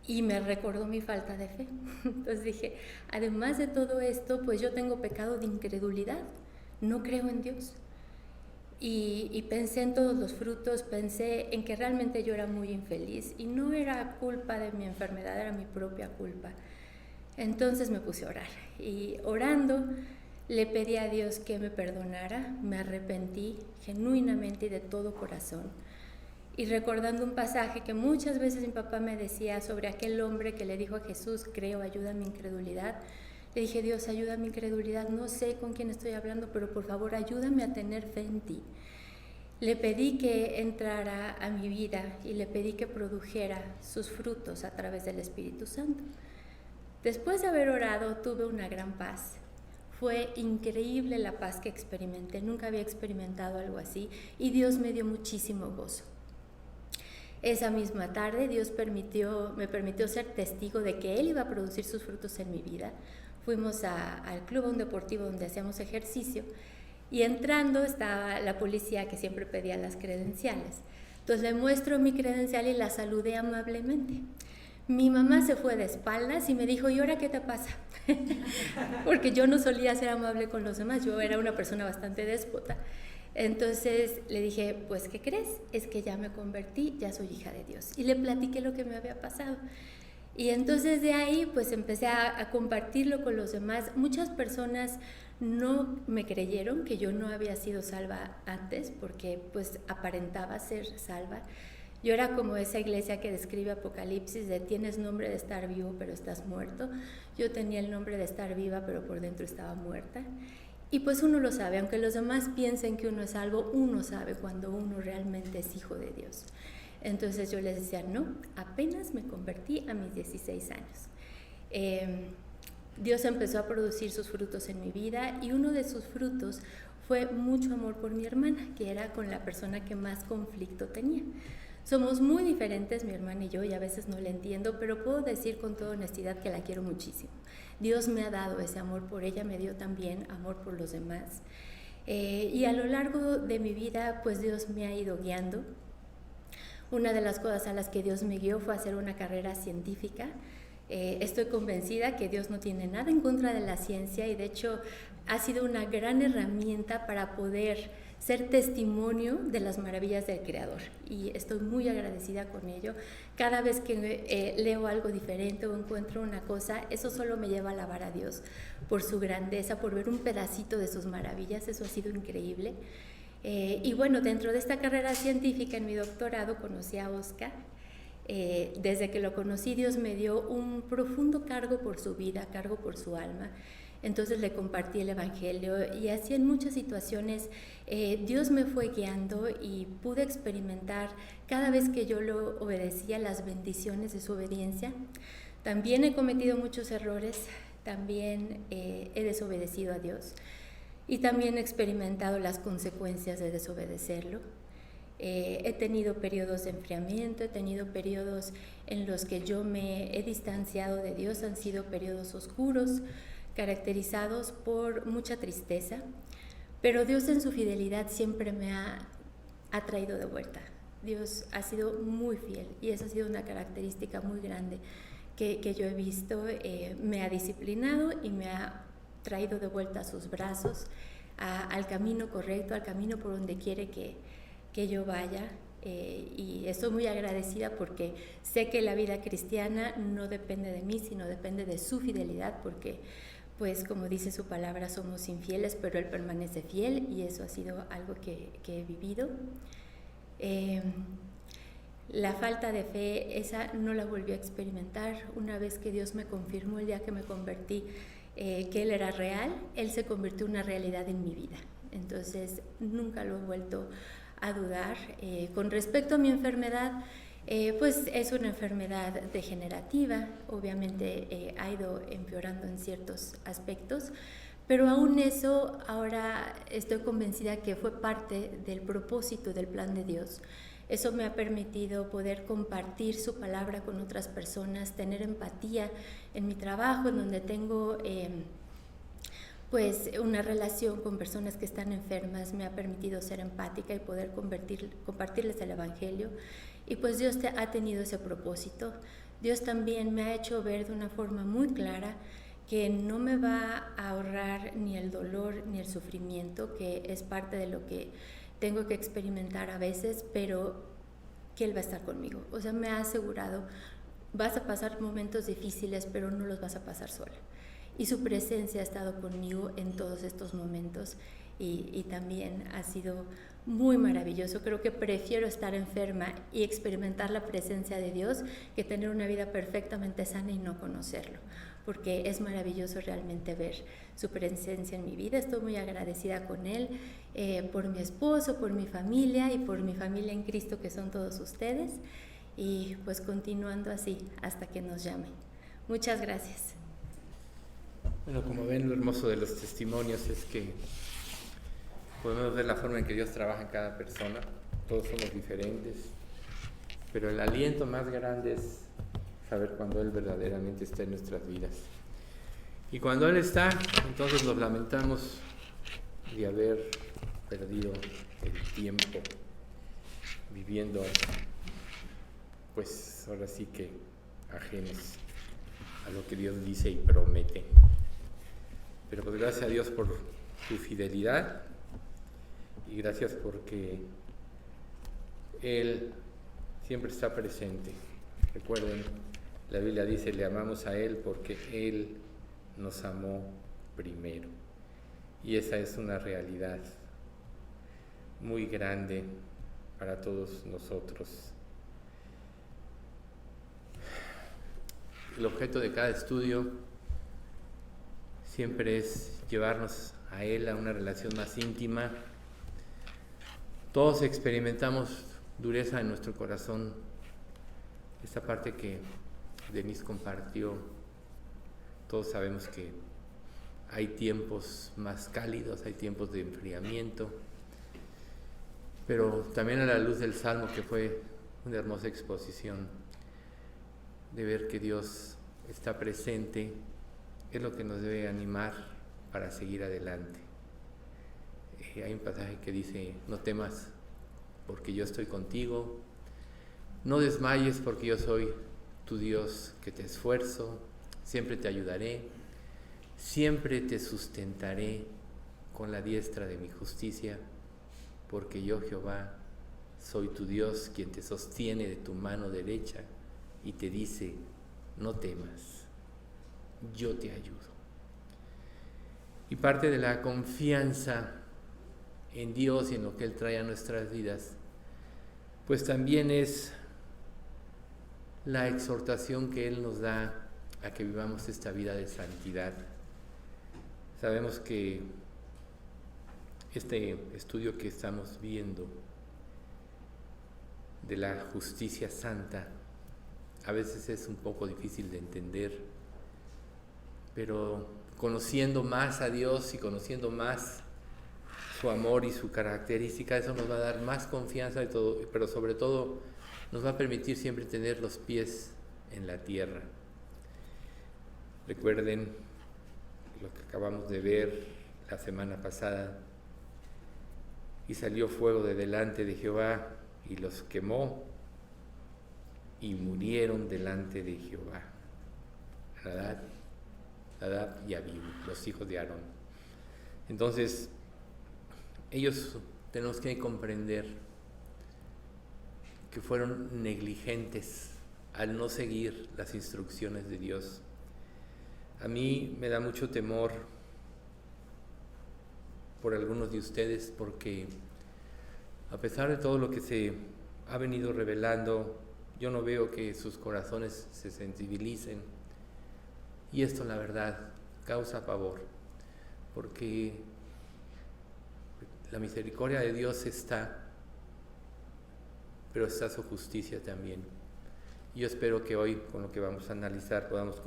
y me recordó mi falta de fe. Entonces dije, además de todo esto pues yo tengo pecado de incredulidad, no creo en Dios. Y pensé en todos los frutos, pensé en que realmente yo era muy infeliz y no era culpa de mi enfermedad, era mi propia culpa. Entonces me puse a orar y orando le pedí a Dios que me perdonara, me arrepentí genuinamente y de todo corazón. Y recordando un pasaje que muchas veces mi papá me decía sobre aquel hombre que le dijo a Jesús, creo, ayuda a mi incredulidad. Le dije, Dios, ayuda a mi incredulidad, no sé con quién estoy hablando, pero por favor ayúdame a tener fe en ti. Le pedí que entrara a mi vida y le pedí que produjera sus frutos a través del Espíritu Santo. Después de haber orado, tuve una gran paz. Fue increíble la paz que experimenté, nunca había experimentado algo así y Dios me dio muchísimo gozo. Esa misma tarde Dios me permitió ser testigo de que Él iba a producir sus frutos en mi vida. Fuimos al club, a un deportivo donde hacíamos ejercicio, y entrando estaba la policía que siempre pedía las credenciales. Entonces le muestro mi credencial y la saludé amablemente. Mi mamá se fue de espaldas y me dijo, ¿y ahora qué te pasa? Porque yo no solía ser amable con los demás, yo era una persona bastante déspota. Entonces le dije, pues ¿qué crees? Es que ya me convertí, ya soy hija de Dios. Y le platiqué lo que me había pasado. Y entonces de ahí pues empecé a compartirlo con los demás. Muchas personas no me creyeron que yo no había sido salva antes porque pues aparentaba ser salva. Yo era como esa iglesia que describe Apocalipsis de tienes nombre de estar vivo pero estás muerto. Yo tenía el nombre de estar viva pero por dentro estaba muerta. Y pues uno lo sabe, aunque los demás piensen que uno es salvo, uno sabe cuando uno realmente es hijo de Dios. Entonces yo les decía, no, apenas me convertí a mis 16 años. Dios empezó a producir sus frutos en mi vida y uno de sus frutos fue mucho amor por mi hermana, que era con la persona que más conflicto tenía. Somos muy diferentes, mi hermana y yo, y a veces no la entiendo, pero puedo decir con toda honestidad que la quiero muchísimo. Dios me ha dado ese amor por ella, me dio también amor por los demás. Y a lo largo de mi vida, pues Dios me ha ido guiando. Una de las cosas a las que Dios me guió fue hacer una carrera científica. Estoy convencida que Dios no tiene nada en contra de la ciencia y de hecho ha sido una gran herramienta para poder ser testimonio de las maravillas del Creador y estoy muy agradecida con ello. Cada vez que leo algo diferente o encuentro una cosa, eso solo me lleva a alabar a Dios por su grandeza, por ver un pedacito de sus maravillas, eso ha sido increíble. Y bueno, dentro de esta carrera científica, en mi doctorado, conocí a Oscar. Desde que lo conocí, Dios me dio un profundo cargo por su vida, cargo por su alma. Entonces le compartí el Evangelio y así en muchas situaciones Dios me fue guiando y pude experimentar cada vez que yo lo obedecía las bendiciones de su obediencia. También he cometido muchos errores, también he desobedecido a Dios y también he experimentado las consecuencias de desobedecerlo. He tenido periodos de enfriamiento, he tenido periodos en los que yo me he distanciado de Dios, han sido periodos oscuros, caracterizados por mucha tristeza, pero Dios en su fidelidad siempre me ha traído de vuelta. Dios ha sido muy fiel y esa ha sido una característica muy grande que yo he visto. Me ha disciplinado y me ha traído de vuelta a sus brazos, al camino correcto, al camino por donde quiere que yo vaya. Y estoy muy agradecida porque sé que la vida cristiana no depende de mí, sino depende de su fidelidad, porque pues como dice su palabra, somos infieles, pero Él permanece fiel y eso ha sido algo que he vivido. La falta de fe, esa no la volví a experimentar. Una vez que Dios me confirmó el día que me convertí, que Él era real, Él se convirtió en una realidad en mi vida. Entonces nunca lo he vuelto a dudar. Con respecto a mi enfermedad, pues es una enfermedad degenerativa, obviamente ha ido empeorando en ciertos aspectos, pero aún eso ahora estoy convencida que fue parte del propósito del plan de Dios. Eso me ha permitido poder compartir su palabra con otras personas, tener empatía en mi trabajo, en donde tengo pues una relación con personas que están enfermas, me ha permitido ser empática y poder compartirles el Evangelio. Y pues Dios ha tenido ese propósito. Dios también me ha hecho ver de una forma muy clara que no me va a ahorrar ni el dolor ni el sufrimiento, que es parte de lo que tengo que experimentar a veces, pero que Él va a estar conmigo. O sea, me ha asegurado, vas a pasar momentos difíciles, pero no los vas a pasar sola. Y su presencia ha estado conmigo en todos estos momentos y también ha sido muy maravilloso. Creo que prefiero estar enferma y experimentar la presencia de Dios que tener una vida perfectamente sana y no conocerlo, porque es maravilloso realmente ver su presencia en mi vida. Estoy muy agradecida con Él, por mi esposo, por mi familia y por mi familia en Cristo, que son todos ustedes, y pues continuando así hasta que nos llame. Muchas gracias. Bueno, como ven, lo hermoso de los testimonios es que podemos ver la forma en que Dios trabaja en cada persona. Todos somos diferentes, pero el aliento más grande es saber cuando Él verdaderamente está en nuestras vidas. Y cuando Él está, entonces nos lamentamos de haber perdido el tiempo viviendo, pues ahora sí que ajenos a lo que Dios dice y promete. Pero pues gracias a Dios por su fidelidad y gracias porque Él siempre está presente. Recuerden, la Biblia dice, le amamos a Él porque Él nos amó primero. Y esa es una realidad muy grande para todos nosotros. El objeto de cada estudio siempre es llevarnos a Él a una relación más íntima. Todos experimentamos dureza en nuestro corazón. Esta parte que Denise compartió, todos sabemos que hay tiempos más cálidos, hay tiempos de enfriamiento, pero también a la luz del Salmo, que fue una hermosa exposición de ver que Dios está presente, es lo que nos debe animar para seguir adelante. Hay un pasaje que dice, no temas porque yo estoy contigo, no desmayes porque yo soy tu Dios que te esfuerzo, siempre te ayudaré, siempre te sustentaré con la diestra de mi justicia, porque yo, Jehová, soy tu Dios, quien te sostiene de tu mano derecha y te dice, no temas, yo te ayudo. Y parte de la confianza en Dios y en lo que Él trae a nuestras vidas, pues también es la exhortación que Él nos da a que vivamos esta vida de santidad. Sabemos que este estudio que estamos viendo de la justicia santa a veces es un poco difícil de entender, pero conociendo más a Dios y conociendo más su amor y su característica, eso nos va a dar más confianza y todo, pero sobre todo nos va a permitir siempre tener los pies en la tierra. Recuerden lo que acabamos de ver la semana pasada: y salió fuego de delante de Jehová y los quemó, y murieron delante de Jehová. Nadab y Abiú, los hijos de Aarón. Entonces, ellos tenemos que comprender que fueron negligentes al no seguir las instrucciones de Dios. A mí me da mucho temor por algunos de ustedes, porque a pesar de todo lo que se ha venido revelando, yo no veo que sus corazones se sensibilicen, y esto, la verdad, causa pavor, porque la misericordia de Dios está, pero está su justicia también. Yo espero que hoy, con lo que vamos a analizar, podamos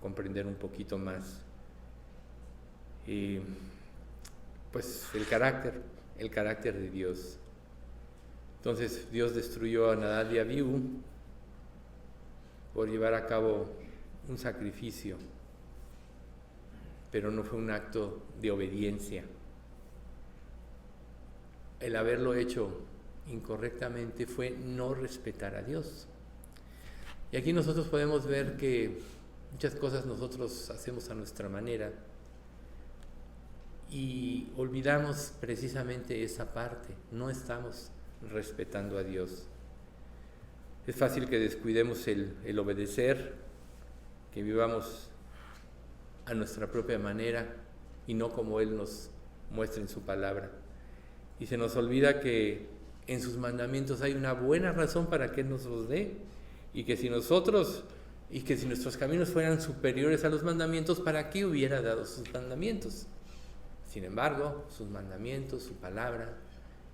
comprender un poquito más pues el carácter de Dios. Entonces Dios destruyó a Nadab y Abiú por llevar a cabo un sacrificio, pero no fue un acto de obediencia. El haberlo hecho incorrectamente fue no respetar a Dios. Y aquí nosotros podemos ver que muchas cosas nosotros hacemos a nuestra manera y olvidamos precisamente esa parte. No estamos respetando a Dios. Es fácil que descuidemos el obedecer, que vivamos a nuestra propia manera y no como Él nos muestra en su palabra. Y se nos olvida que en sus mandamientos hay una buena razón para que Él nos los dé, y que si nuestros caminos fueran superiores a los mandamientos, ¿para qué hubiera dado sus mandamientos? Sin embargo, sus mandamientos, su palabra,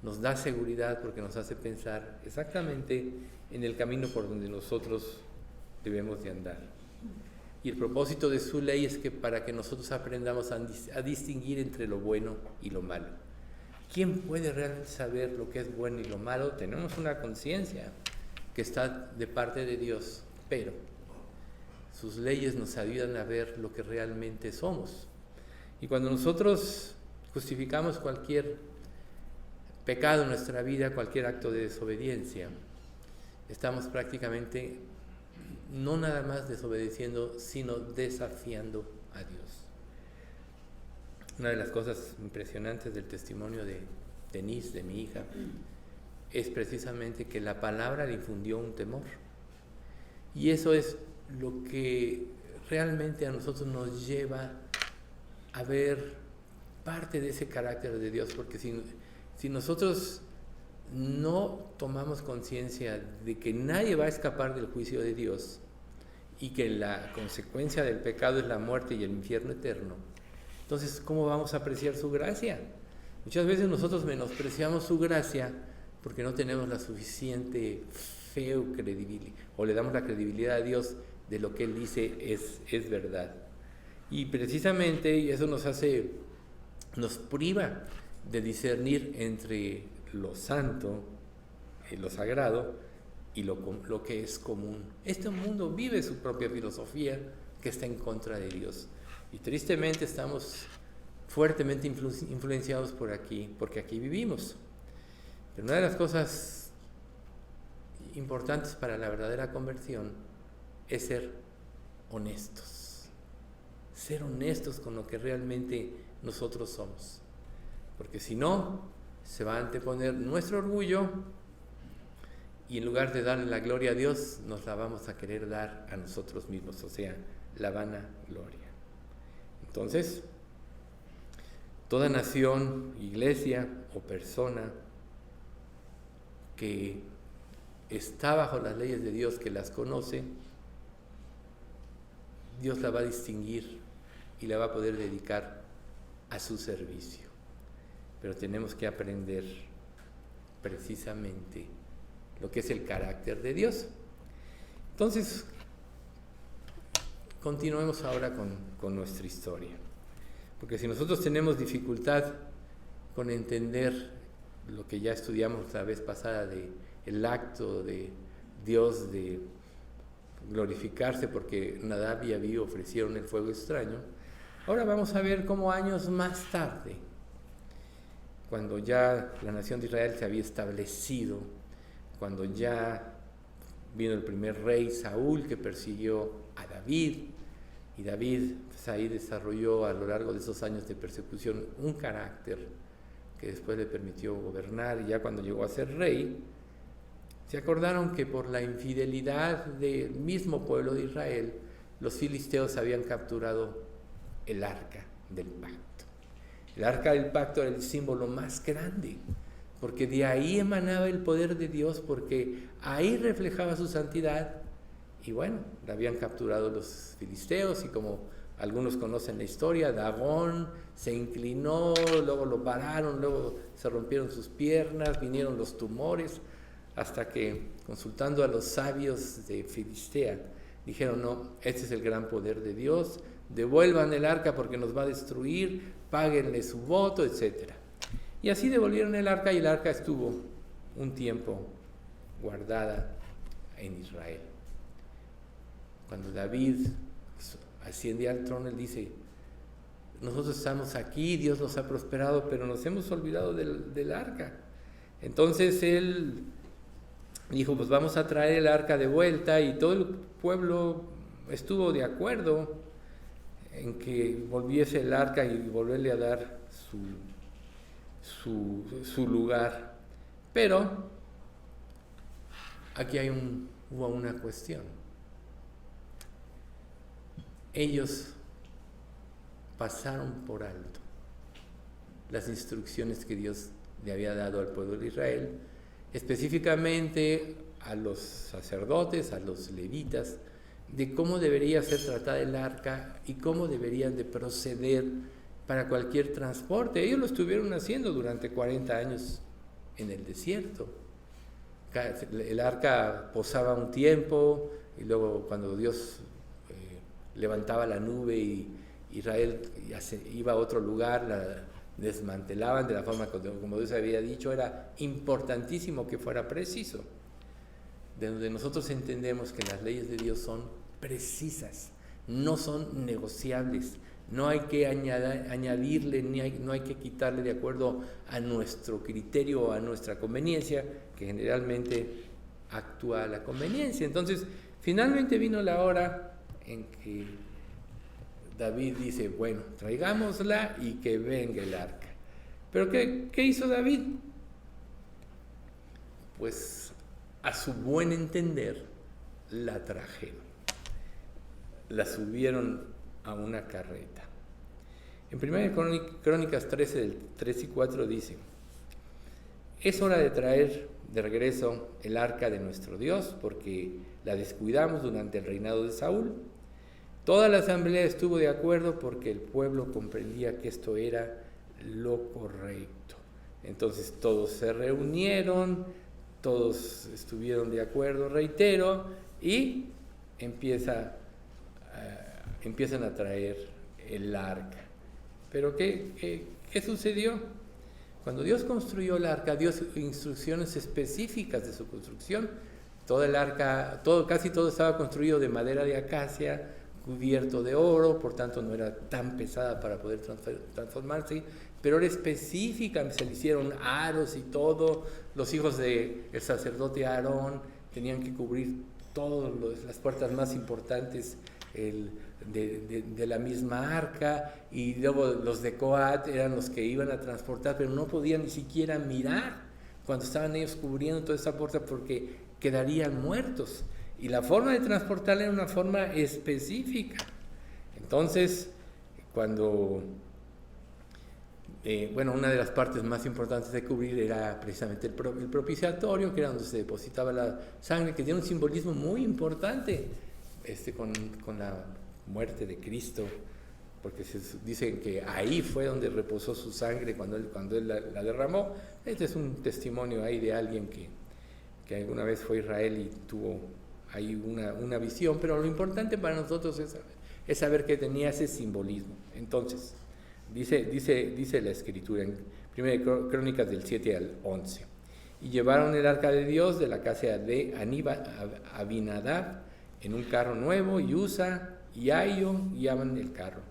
nos da seguridad porque nos hace pensar exactamente en el camino por donde nosotros debemos de andar. Y el propósito de su ley es que para que nosotros aprendamos a distinguir entre lo bueno y lo malo. ¿Quién puede realmente saber lo que es bueno y lo malo? Tenemos una conciencia que está de parte de Dios, pero sus leyes nos ayudan a ver lo que realmente somos. Y cuando nosotros justificamos cualquier pecado en nuestra vida, cualquier acto de desobediencia, estamos prácticamente no nada más desobedeciendo, sino desafiando a Dios. Una de las cosas impresionantes del testimonio de Denise, de mi hija, es precisamente que la palabra le infundió un temor. Y eso es lo que realmente a nosotros nos lleva a ver parte de ese carácter de Dios, porque si nosotros no tomamos conciencia de que nadie va a escapar del juicio de Dios y que la consecuencia del pecado es la muerte y el infierno eterno, entonces ¿cómo vamos a apreciar su gracia? Muchas veces nosotros menospreciamos su gracia porque no tenemos la suficiente fe o credibilidad, o le damos la credibilidad a Dios de lo que Él dice es verdad. Y precisamente eso nos priva de discernir entre lo santo, lo sagrado, y lo que es común. Este mundo vive su propia filosofía que está en contra de Dios. Y tristemente estamos fuertemente influenciados por aquí, porque aquí vivimos. Pero una de las cosas importantes para la verdadera conversión es ser honestos. Ser honestos con lo que realmente nosotros somos. Porque si no, se va a anteponer nuestro orgullo y en lugar de darle la gloria a Dios, nos la vamos a querer dar a nosotros mismos, o sea, la vanagloria. Entonces, Toda nación, iglesia o persona que está bajo las leyes de Dios, que las conoce, Dios la va a distinguir y la va a poder dedicar a su servicio. Pero tenemos que aprender precisamente lo que es el carácter de Dios. Entonces, continuemos ahora con nuestra historia. Porque si nosotros tenemos dificultad con entender lo que ya estudiamos la vez pasada de el acto de Dios de glorificarse porque Nadab y Abiú ofrecieron el fuego extraño, ahora vamos a ver cómo años más tarde, cuando ya la nación de Israel se había establecido, cuando ya vino el primer rey Saúl que persiguió a David, y David pues, ahí desarrolló a lo largo de esos años de persecución un carácter que después le permitió gobernar, y ya cuando llegó a ser rey, se acordaron que por la infidelidad del mismo pueblo de Israel, los filisteos habían capturado el arca del pacto. El arca del pacto era el símbolo más grande, porque de ahí emanaba el poder de Dios, porque ahí reflejaba su santidad. Y bueno, la habían capturado los filisteos, y como algunos conocen la historia, Dagón se inclinó, luego lo pararon, luego se rompieron sus piernas, vinieron los tumores, hasta que, consultando a los sabios de Filistea, dijeron: no, este es el gran poder de Dios, devuelvan el arca porque nos va a destruir, páguenle su voto, etc. Y así devolvieron el arca, y el arca estuvo un tiempo guardada en Israel. Cuando David asciende al trono, él dice: nosotros estamos aquí, Dios nos ha prosperado, pero nos hemos olvidado del arca. Entonces él dijo: pues vamos a traer el arca de vuelta, y todo el pueblo estuvo de acuerdo en que volviese el arca y volverle a dar su lugar. Pero aquí hubo una cuestión. Ellos pasaron por alto las instrucciones que Dios le había dado al pueblo de Israel, específicamente a los sacerdotes, a los levitas, de cómo debería ser tratada el arca y cómo deberían de proceder para cualquier transporte. Ellos lo estuvieron haciendo durante 40 años en el desierto. El arca posaba un tiempo, y luego cuando Dios levantaba la nube y Israel iba a otro lugar, la desmantelaban de la forma como Dios había dicho. Era importantísimo que fuera preciso. De donde nosotros entendemos que las leyes de Dios son precisas, no son negociables, no hay que añadirle, no hay que quitarle de acuerdo a nuestro criterio o a nuestra conveniencia, que generalmente actúa a la conveniencia. Entonces, finalmente vino la hora en que David dice: bueno, traigámosla y que venga el arca. ¿Pero qué hizo David? Pues a su buen entender la trajeron, la subieron a una carreta. En 1 Crónicas 13, del 3 y 4 dice: es hora de traer de regreso el arca de nuestro Dios, porque la descuidamos durante el reinado de Saúl. Toda la asamblea estuvo de acuerdo porque el pueblo comprendía que esto era lo correcto. Entonces todos se reunieron, todos estuvieron de acuerdo, reitero, y empiezan a traer el arca. Pero ¿qué sucedió? Cuando Dios construyó el arca, dio instrucciones específicas de su construcción. Todo el arca, casi todo estaba construido de madera de acacia, cubierto de oro, por tanto no era tan pesada para poder transformarse, pero era específica, se le hicieron aros y todo. Los hijos del sacerdote Aarón tenían que cubrir todas las puertas más importantes de la misma arca, y luego los de Coat eran los que iban a transportar, pero no podían ni siquiera mirar cuando estaban ellos cubriendo toda esa puerta porque quedarían muertos. Y la forma de transportarla era una forma específica. Entonces, cuando una de las partes más importantes de cubrir era precisamente el propiciatorio, que era donde se depositaba la sangre, que tiene un simbolismo muy importante con la muerte de Cristo, porque dicen que ahí fue donde reposó su sangre cuando él la derramó. Este es un testimonio ahí de alguien que alguna vez fue a Israel y tuvo ahí una visión, pero lo importante para nosotros es saber que tenía ese simbolismo. Entonces, dice la Escritura en 1 Crónicas del 7 al 11, y llevaron el arca de Dios de la casa de Abinadab en un carro nuevo, y Usa y Ahio guiaban el carro.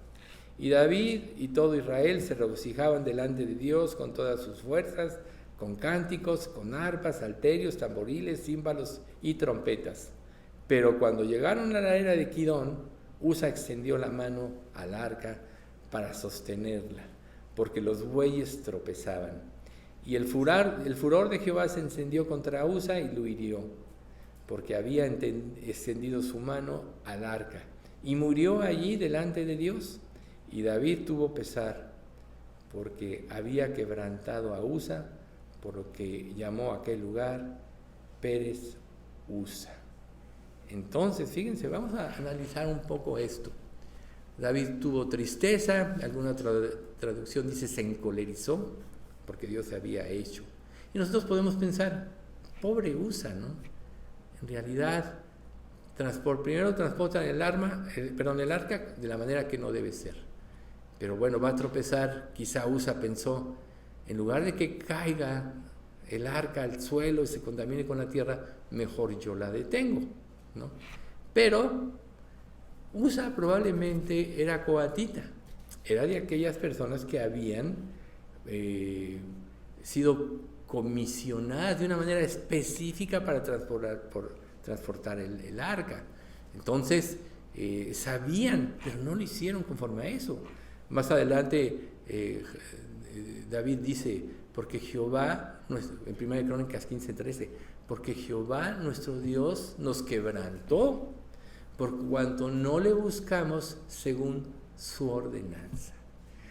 Y David y todo Israel se regocijaban delante de Dios con todas sus fuerzas, con cánticos, con arpas, salterios, tamboriles, címbalos y trompetas. Pero cuando llegaron a la era de Kidón, Usa extendió la mano al arca para sostenerla, porque los bueyes tropezaban. Y el furor de Jehová se encendió contra Usa y lo hirió, porque había extendido su mano al arca, y murió allí delante de Dios. Y David tuvo pesar, porque había quebrantado a Usa, por lo que llamó a aquel lugar Pérez Usa. Entonces, fíjense, vamos a analizar un poco esto. David tuvo tristeza, alguna traducción dice se encolerizó, porque Dios se había hecho. Y nosotros podemos pensar, pobre Usa, ¿no? En realidad, primero transportan el arca de la manera que no debe ser. Pero bueno, va a tropezar. Quizá Usa pensó, en lugar de que caiga el arca al suelo y se contamine con la tierra, mejor yo la detengo, ¿no? Pero Usa probablemente era coatita, era de aquellas personas que habían sido comisionadas de una manera específica para transportar el arca. Entonces, sabían, pero no lo hicieron conforme a eso. Más adelante, David dice, porque Jehová, en 1 Crónicas 15:13, porque Jehová nuestro Dios nos quebrantó, por cuanto no le buscamos según su ordenanza.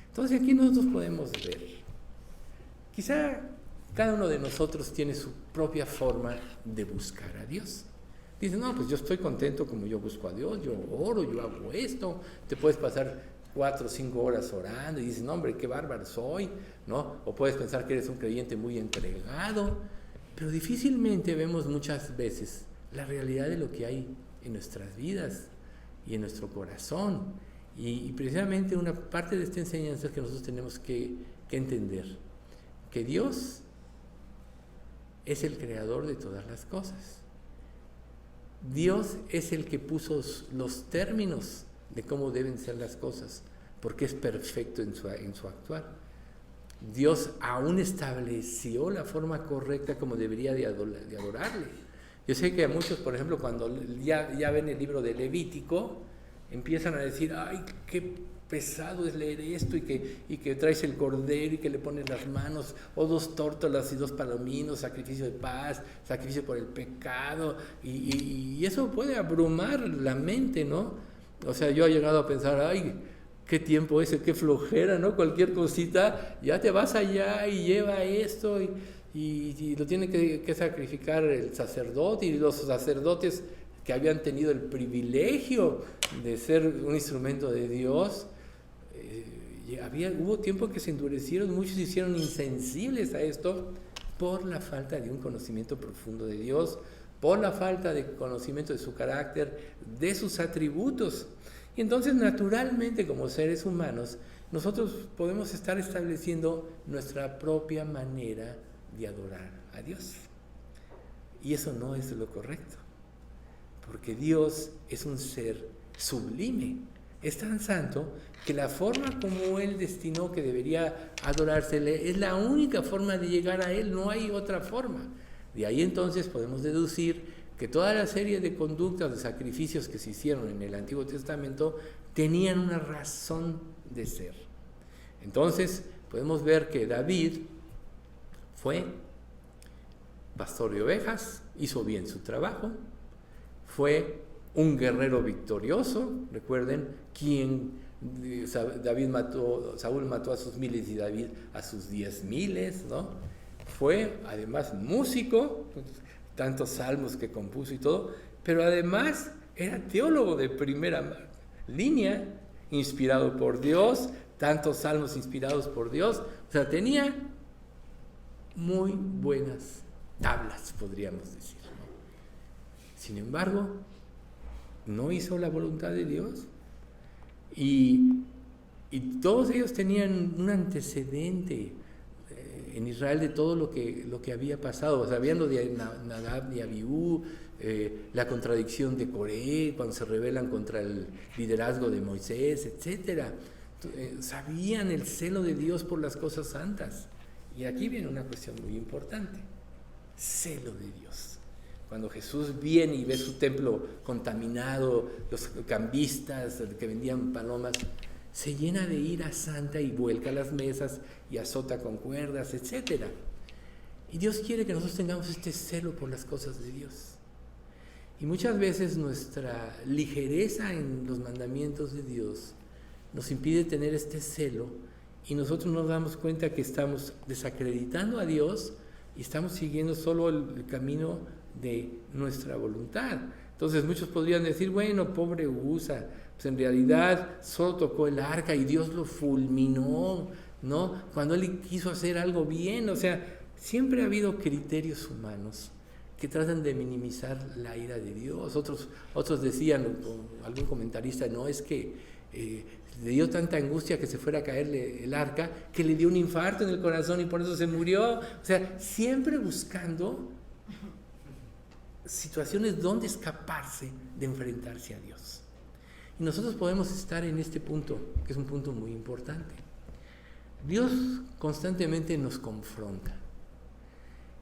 Entonces aquí nosotros podemos ver, quizá cada uno de nosotros tiene su propia forma de buscar a Dios. Dice, no, pues yo estoy contento como yo busco a Dios, yo oro, yo hago esto. Te puedes pasar 4 o 5 horas orando y dices, no, hombre, qué bárbaro soy, ¿no? O puedes pensar que eres un creyente muy entregado, pero difícilmente vemos muchas veces la realidad de lo que hay en nuestras vidas y en nuestro corazón. Y precisamente una parte de esta enseñanza es que nosotros tenemos que entender que Dios es el creador de todas las cosas. Dios es el que puso los términos de cómo deben ser las cosas, porque es perfecto en su actuar. Dios aún estableció la forma correcta como debería de adorarle. Yo sé que a muchos, por ejemplo, cuando ya ven el libro de Levítico, empiezan a decir, ay, qué pesado es leer esto, y que traes el cordero y que le pones las manos, o 2 tórtolas y 2 palominos, sacrificio de paz, sacrificio por el pecado, y eso puede abrumar la mente, ¿no? O sea, yo he llegado a pensar, ay, qué tiempo ese, qué flojera, ¿no? Cualquier cosita, ya te vas allá y lleva esto, y lo tiene que sacrificar el sacerdote, y los sacerdotes que habían tenido el privilegio de ser un instrumento de Dios, hubo tiempo que se endurecieron, muchos se hicieron insensibles a esto por la falta de un conocimiento profundo de Dios, por la falta de conocimiento de su carácter, de sus atributos. Y entonces, naturalmente, como seres humanos, nosotros podemos estar estableciendo nuestra propia manera de adorar a Dios. Y eso no es lo correcto, porque Dios es un ser sublime, es tan santo que la forma como Él destinó que debería adorársele es la única forma de llegar a Él, no hay otra forma. De ahí entonces podemos deducir que toda la serie de conductas, de sacrificios que se hicieron en el Antiguo Testamento tenían una razón de ser. Entonces podemos ver que David fue pastor de ovejas, hizo bien su trabajo, fue un guerrero victorioso, recuerden, quien Saúl mató a sus miles y David a sus 10,000, ¿no? Fue además músico, tantos salmos que compuso y todo, pero además era teólogo de primera línea, inspirado por Dios, tantos salmos inspirados por Dios, o sea, tenía muy buenas tablas, podríamos decir, ¿no? Sin embargo, no hizo la voluntad de Dios y todos ellos tenían un antecedente en Israel de todo lo que había pasado, sabiendo de Nadab y Abiú, la contradicción de Coré cuando se rebelan contra el liderazgo de Moisés, etcétera. Sabían el celo de Dios por las cosas santas. Y aquí viene una cuestión muy importante: celo de Dios. Cuando Jesús viene y ve su templo contaminado, los cambistas que vendían palomas, se llena de ira santa y vuelca las mesas y azota con cuerdas, etc. Y Dios quiere que nosotros tengamos este celo por las cosas de Dios. Y muchas veces nuestra ligereza en los mandamientos de Dios nos impide tener este celo, y nosotros nos damos cuenta que estamos desacreditando a Dios y estamos siguiendo solo el camino de nuestra voluntad. Entonces muchos podrían decir, bueno, pobre Usa, pues en realidad solo tocó el arca y Dios lo fulminó, ¿no? Cuando él quiso hacer algo bien. O sea, siempre ha habido criterios humanos que tratan de minimizar la ira de Dios. Otros decían, algún comentarista, no, es que le dio tanta angustia que se fuera a caerle el arca, que le dio un infarto en el corazón y por eso se murió. O sea, siempre buscando situaciones donde escaparse de enfrentarse a Dios. Y nosotros podemos estar en este punto, que es un punto muy importante. Dios constantemente nos confronta.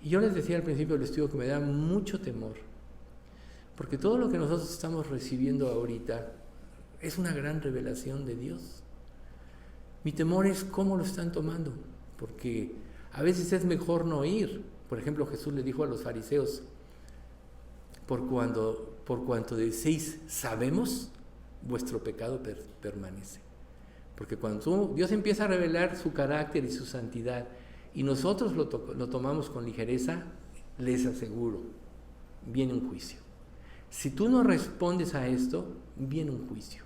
Y yo les decía al principio del estudio que me da mucho temor, porque todo lo que nosotros estamos recibiendo ahorita es una gran revelación de Dios. Mi temor es cómo lo están tomando, porque a veces es mejor no ir. Por ejemplo, Jesús le dijo a los fariseos, por cuanto decís sabemos, vuestro pecado permanece. Porque cuando Dios empieza a revelar su carácter y su santidad y nosotros lo tomamos con ligereza, les aseguro, viene un juicio. Si tú no respondes a esto, viene un juicio.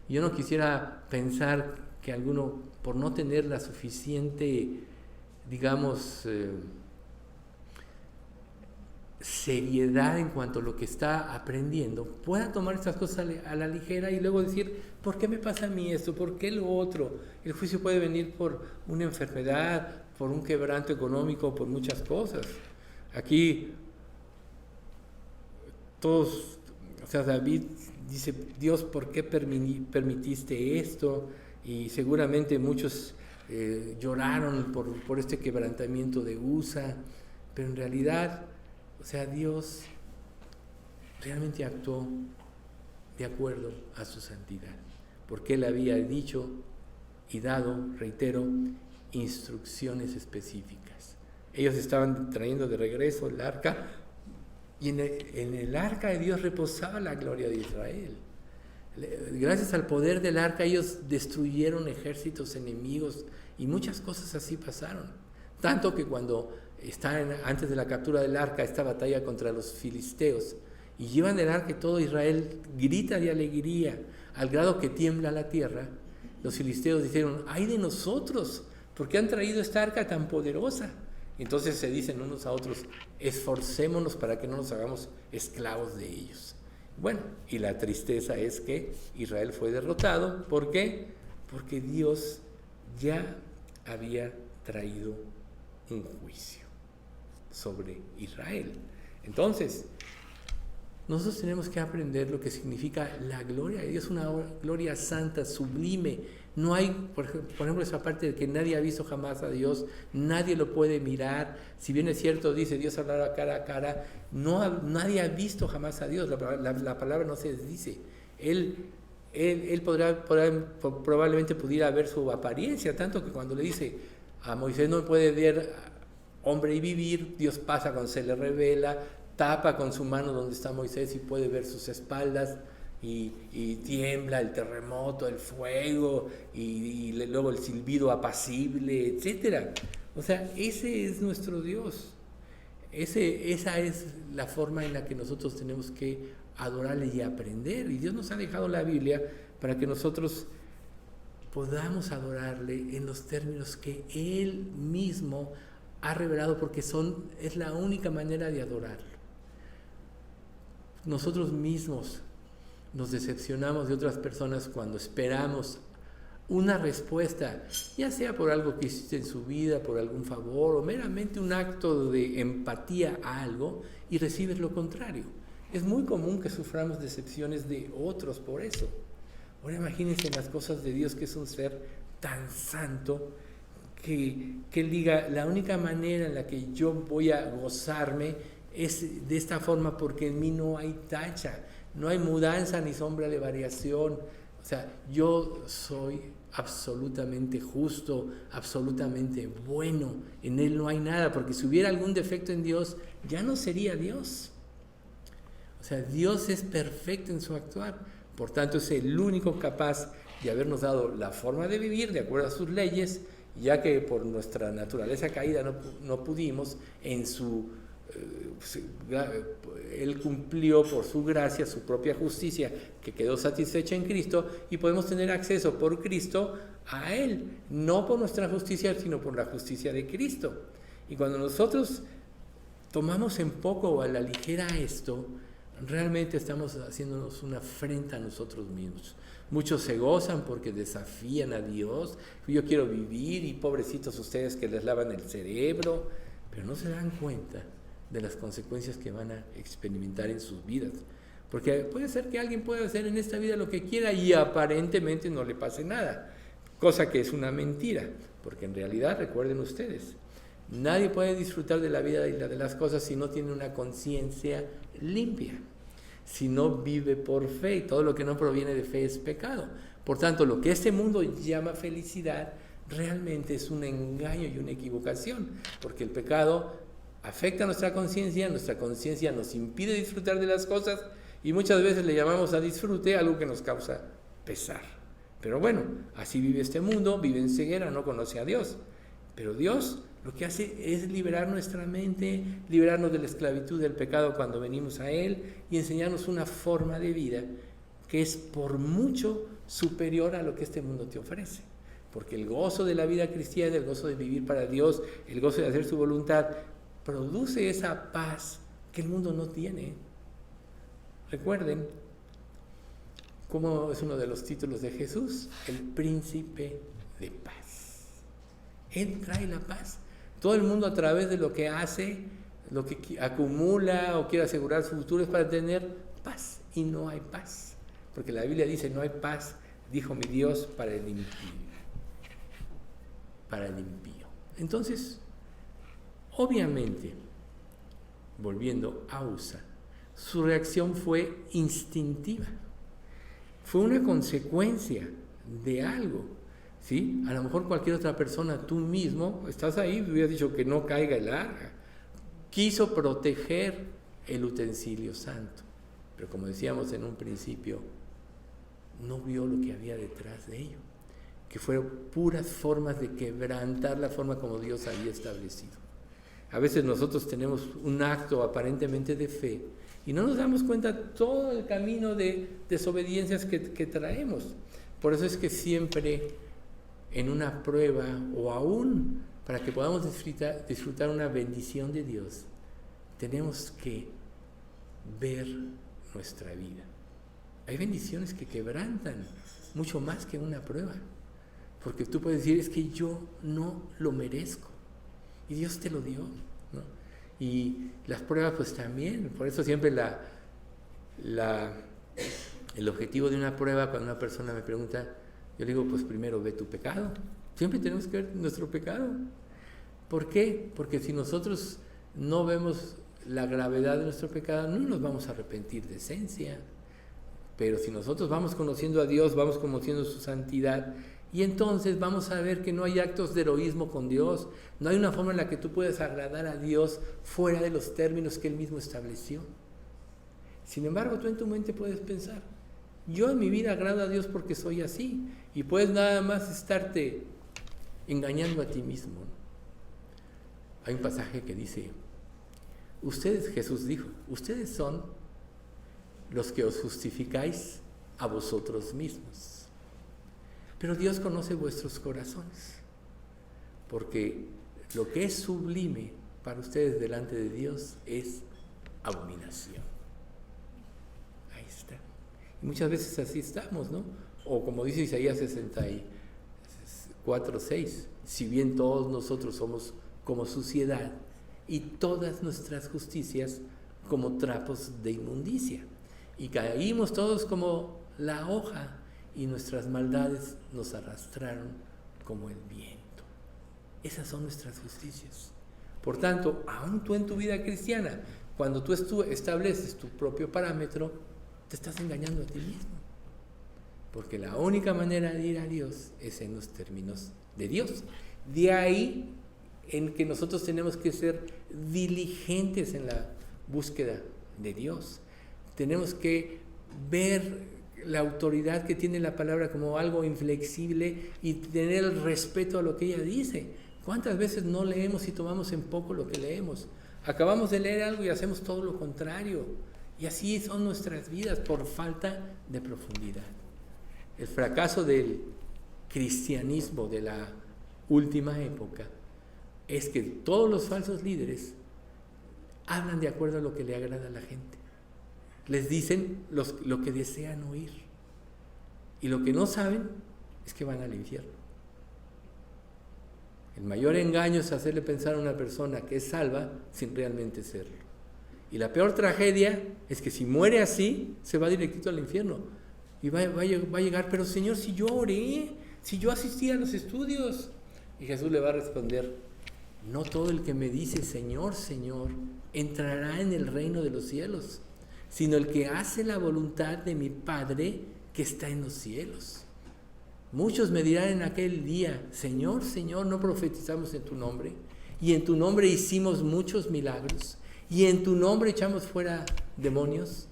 Yo no quisiera pensar que alguno, por no tener la suficiente, digamos, seriedad en cuanto a lo que está aprendiendo, pueda tomar estas cosas a la ligera y luego decir, ¿por qué me pasa a mí esto? ¿Por qué lo otro? El juicio puede venir por una enfermedad, por un quebranto económico, por muchas cosas. Aquí todos, o sea, David dice, Dios, ¿por qué permitiste esto? Y seguramente muchos lloraron por este quebrantamiento de Usa, pero en realidad, o sea, Dios realmente actuó de acuerdo a su santidad, porque Él había dicho y dado, reitero, instrucciones específicas. Ellos estaban trayendo de regreso el arca, y en el arca de Dios reposaba la gloria de Israel. Gracias al poder del arca ellos destruyeron ejércitos enemigos y muchas cosas así pasaron. Tanto que cuando antes de la captura del arca, esta batalla contra los filisteos, y llevan el arca y todo Israel grita de alegría, al grado que tiembla la tierra, los filisteos dijeron, ¡ay de nosotros! ¿Por qué han traído esta arca tan poderosa? Entonces se dicen unos a otros, esforcémonos para que no nos hagamos esclavos de ellos. Bueno, y la tristeza es que Israel fue derrotado. ¿Por qué? Porque Dios ya había traído un juicio sobre Israel. Entonces, nosotros tenemos que aprender lo que significa la gloria de Dios, una gloria santa, sublime. No hay, por ejemplo, esa parte de que nadie ha visto jamás a Dios, nadie lo puede mirar. Si bien es cierto, dice Dios hablará cara a cara, nadie ha visto jamás a Dios, la palabra no se dice. Él probablemente pudiera ver su apariencia, tanto que cuando le dice a Moisés no puede ver hombre y vivir, Dios pasa cuando se le revela, tapa con su mano donde está Moisés y puede ver sus espaldas. y tiembla el terremoto, el fuego y luego el silbido apacible, etcétera. O sea, ese es nuestro Dios. Esa es la forma en la que nosotros tenemos que adorarle y aprender. Y Dios nos ha dejado la Biblia para que nosotros podamos adorarle en los términos que Él mismo ha revelado, porque es la única manera de adorarlo. Nosotros mismos nos decepcionamos de otras personas cuando esperamos una respuesta, ya sea por algo que hiciste en su vida, por algún favor o meramente un acto de empatía a algo, y recibes lo contrario. Es muy común que suframos decepciones de otros por eso. Ahora imagínense en las cosas de Dios, que es un ser tan santo, que Él diga, la única manera en la que yo voy a gozarme es de esta forma, porque en mí no hay tacha, no hay mudanza ni sombra de variación. O sea, yo soy absolutamente justo, absolutamente bueno, en Él no hay nada, porque si hubiera algún defecto en Dios, ya no sería Dios. O sea, Dios es perfecto en su actuar, por tanto es el único capaz de habernos dado la forma de vivir de acuerdo a sus leyes, ya que por nuestra naturaleza caída no pudimos. Él cumplió por su gracia su propia justicia, que quedó satisfecha en Cristo, y podemos tener acceso por Cristo a Él, no por nuestra justicia, sino por la justicia de Cristo. Y cuando nosotros tomamos en poco o a la ligera esto, realmente estamos haciéndonos una afrenta a nosotros mismos. Muchos se gozan porque desafían a Dios. Yo quiero vivir, y pobrecitos ustedes que les lavan el cerebro, pero no se dan cuenta de las consecuencias que van a experimentar en sus vidas. Porque puede ser que alguien pueda hacer en esta vida lo que quiera y aparentemente no le pase nada, cosa que es una mentira, porque en realidad, recuerden ustedes, nadie puede disfrutar de la vida y de las cosas si no tiene una conciencia limpia, si no vive por fe, y todo lo que no proviene de fe es pecado. Por tanto, lo que este mundo llama felicidad realmente es un engaño y una equivocación, porque el pecado afecta nuestra conciencia nos impide disfrutar de las cosas, y muchas veces le llamamos a disfrute algo que nos causa pesar. Pero bueno, así vive este mundo, vive en ceguera, no conoce a Dios. Pero Dios lo que hace es liberar nuestra mente, liberarnos de la esclavitud del pecado cuando venimos a Él, y enseñarnos una forma de vida que es por mucho superior a lo que este mundo te ofrece. Porque el gozo de la vida cristiana, el gozo de vivir para Dios, el gozo de hacer su voluntad, produce esa paz que el mundo no tiene. Recuerden cómo es uno de los títulos de Jesús: el príncipe de paz. Él trae la paz. Todo el mundo, a través de lo que hace, lo que acumula o quiere asegurar su futuro, es para tener paz, y no hay paz, porque la Biblia dice: no hay paz, dijo mi Dios, para el impío. Entonces, obviamente, volviendo a Usa, su reacción fue instintiva, fue una consecuencia de algo, ¿sí? A lo mejor cualquier otra persona, tú mismo, estás ahí, hubieras dicho que no caiga el arca. Quiso proteger el utensilio santo, pero como decíamos en un principio, no vio lo que había detrás de ello, que fueron puras formas de quebrantar la forma como Dios había establecido. A veces nosotros tenemos un acto aparentemente de fe y no nos damos cuenta todo el camino de desobediencias que traemos. Por eso es que siempre en una prueba, o aún para que podamos disfrutar una bendición de Dios, tenemos que ver nuestra vida. Hay bendiciones que quebrantan mucho más que una prueba, porque tú puedes decir: es que yo no lo merezco, y Dios te lo dio, ¿no? Y las pruebas pues también. Por eso siempre el objetivo de una prueba, cuando una persona me pregunta, yo le digo: pues primero ve tu pecado. Siempre tenemos que ver nuestro pecado. ¿Por qué? Porque si nosotros no vemos la gravedad de nuestro pecado, no nos vamos a arrepentir de esencia. Pero si nosotros vamos conociendo a Dios, vamos conociendo su santidad, y entonces vamos a ver que no hay actos de heroísmo con Dios, no hay una forma en la que tú puedas agradar a Dios fuera de los términos que Él mismo estableció. Sin embargo, tú en tu mente puedes pensar: yo en mi vida agrado a Dios porque soy así. Y puedes nada más estarte engañando a ti mismo. Hay un pasaje que dice, Jesús dijo, ustedes son los que os justificáis a vosotros mismos. Pero Dios conoce vuestros corazones, porque lo que es sublime para ustedes delante de Dios es abominación. Ahí está. Y muchas veces así estamos, ¿no? O como dice Isaías 64:6, si bien todos nosotros somos como suciedad y todas nuestras justicias como trapos de inmundicia, y caímos todos como la hoja y nuestras maldades nos arrastraron como el viento. Esas son nuestras justicias. Por tanto, aún tú en tu vida cristiana, cuando tú estableces tu propio parámetro, te estás engañando a ti mismo. Porque la única manera de ir a Dios es en los términos de Dios. De ahí en que nosotros tenemos que ser diligentes en la búsqueda de Dios. Tenemos que ver la autoridad que tiene la palabra como algo inflexible y tener el respeto a lo que ella dice. ¿Cuántas veces no leemos y tomamos en poco lo que leemos? Acabamos de leer algo y hacemos todo lo contrario. Y así son nuestras vidas por falta de profundidad. El fracaso del cristianismo de la última época es que todos los falsos líderes hablan de acuerdo a lo que le agrada a la gente. Les dicen lo que desean oír. Y lo que no saben es que van al infierno. El mayor engaño es hacerle pensar a una persona que es salva sin realmente serlo. Y la peor tragedia es que si muere así, se va directito al infierno. Y va a llegar, pero Señor, si yo oré, si yo asistí a los estudios. Y Jesús le va a responder, no todo el que me dice Señor, Señor, entrará en el reino de los cielos, sino el que hace la voluntad de mi Padre que está en los cielos. Muchos me dirán en aquel día, Señor, Señor, ¿no profetizamos en tu nombre? Y en tu nombre hicimos muchos milagros, y en tu nombre echamos fuera demonios.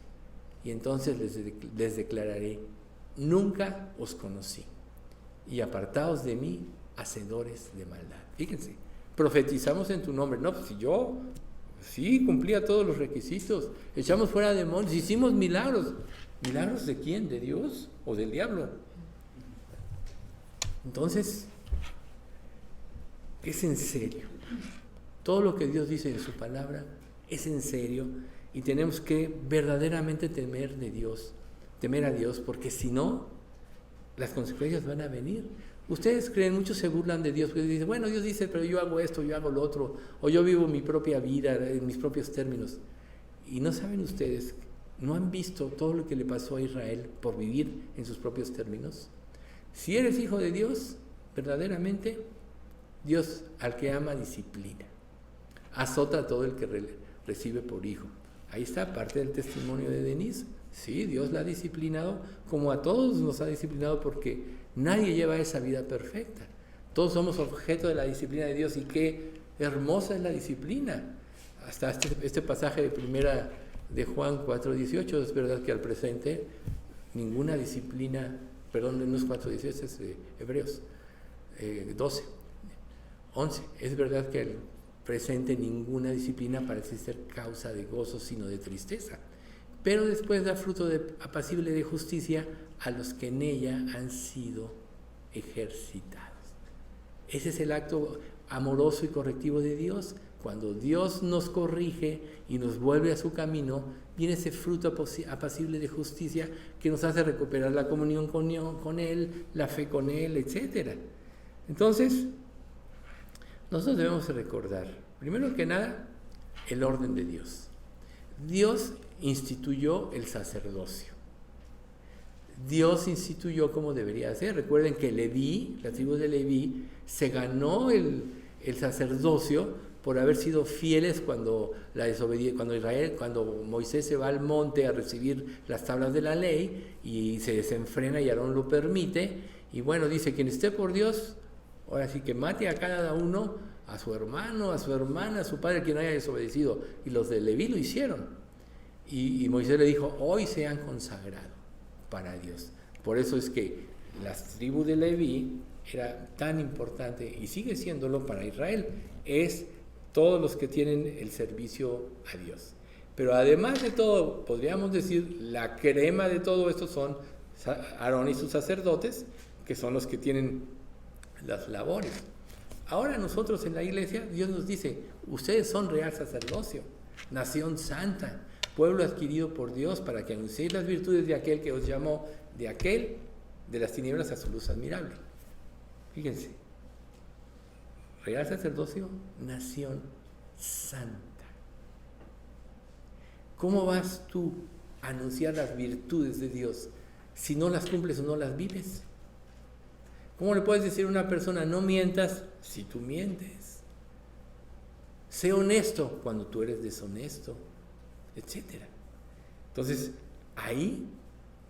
Y entonces les declararé, nunca os conocí, y apartaos de mí, hacedores de maldad. Fíjense, profetizamos en tu nombre. No, pues si yo sí cumplía todos los requisitos, echamos fuera demonios, hicimos milagros. ¿Milagros de quién? ¿De Dios o del diablo? Entonces, es en serio. Todo lo que Dios dice en su palabra es en serio. Y tenemos que verdaderamente temer a Dios, porque si no, las consecuencias van a venir. Ustedes creen, muchos se burlan de Dios, porque dicen, bueno, Dios dice, pero yo hago esto, yo hago lo otro, o yo vivo mi propia vida en mis propios términos. Y no saben ustedes, no han visto todo lo que le pasó a Israel por vivir en sus propios términos. Si eres hijo de Dios, verdaderamente, Dios al que ama disciplina, azota a todo el que recibe por hijo. Ahí está parte del testimonio de Denise. Sí, Dios la ha disciplinado como a todos nos ha disciplinado, porque nadie lleva esa vida perfecta. Todos somos objeto de la disciplina de Dios, y qué hermosa es la disciplina. Hasta este pasaje de primera de Juan 4:18, es verdad que al presente ninguna disciplina, perdón, no es 4:18, es Hebreos 11. Es verdad que al presente ninguna disciplina parece ser causa de gozo, sino de tristeza, pero después da fruto apacible de justicia a los que en ella han sido ejercitados. Ese es el acto amoroso y correctivo de Dios. Cuando Dios nos corrige y nos vuelve a su camino, viene ese fruto apacible de justicia que nos hace recuperar la comunión con Él, la fe con Él, etc. Entonces, nosotros debemos recordar, primero que nada, el orden de Dios. Dios instituyó el sacerdocio. Dios instituyó como debería ser. Recuerden que Leví, la tribu de Leví, se ganó el sacerdocio por haber sido fieles cuando Moisés se va al monte a recibir las tablas de la ley y se desenfrena y Aarón lo permite. Y bueno, dice, quien esté por Dios, ahora sí que mate a cada uno, a su hermano, a su hermana, a su padre, quien haya desobedecido. Y los de Leví lo hicieron. Y Moisés le dijo, hoy se han consagrado. para Dios. Por eso es que las tribus de Leví era tan importante y sigue siéndolo para Israel. Es todos los que tienen el servicio a Dios. Pero además de todo, podríamos decir, la crema de todo esto son Aarón y sus sacerdotes, que son los que tienen las labores. Ahora nosotros en la iglesia, Dios nos dice, ustedes son real sacerdocio, nación santa, pueblo adquirido por Dios, para que anunciéis las virtudes de aquel que os llamó de las tinieblas a su luz admirable. Fíjense, real sacerdocio, nación santa. ¿Cómo vas tú a anunciar las virtudes de Dios si no las cumples o no las vives? ¿Cómo le puedes decir a una persona, no mientas, si tú mientes? Sé honesto cuando tú eres deshonesto, etc. Entonces, ahí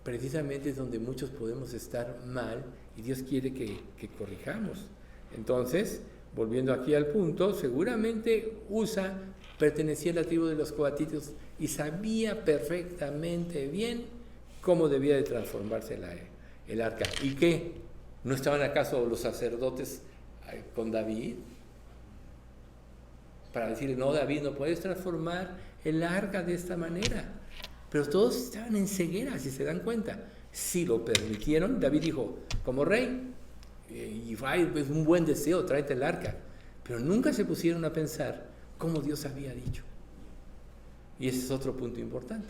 precisamente es donde muchos podemos estar mal y Dios quiere que corrijamos. Entonces, volviendo aquí al punto, seguramente Usa pertenecía a la tribu de los coatitos y sabía perfectamente bien cómo debía de transformarse el arca. ¿Y qué? ¿No estaban acaso los sacerdotes con David? Para decirle, no, David, no puedes transformar el arca de esta manera. Pero todos estaban en ceguera, si se dan cuenta. Si lo permitieron, David dijo, como rey, y es un buen deseo, tráete el arca. Pero nunca se pusieron a pensar como Dios había dicho. Y ese es otro punto importante.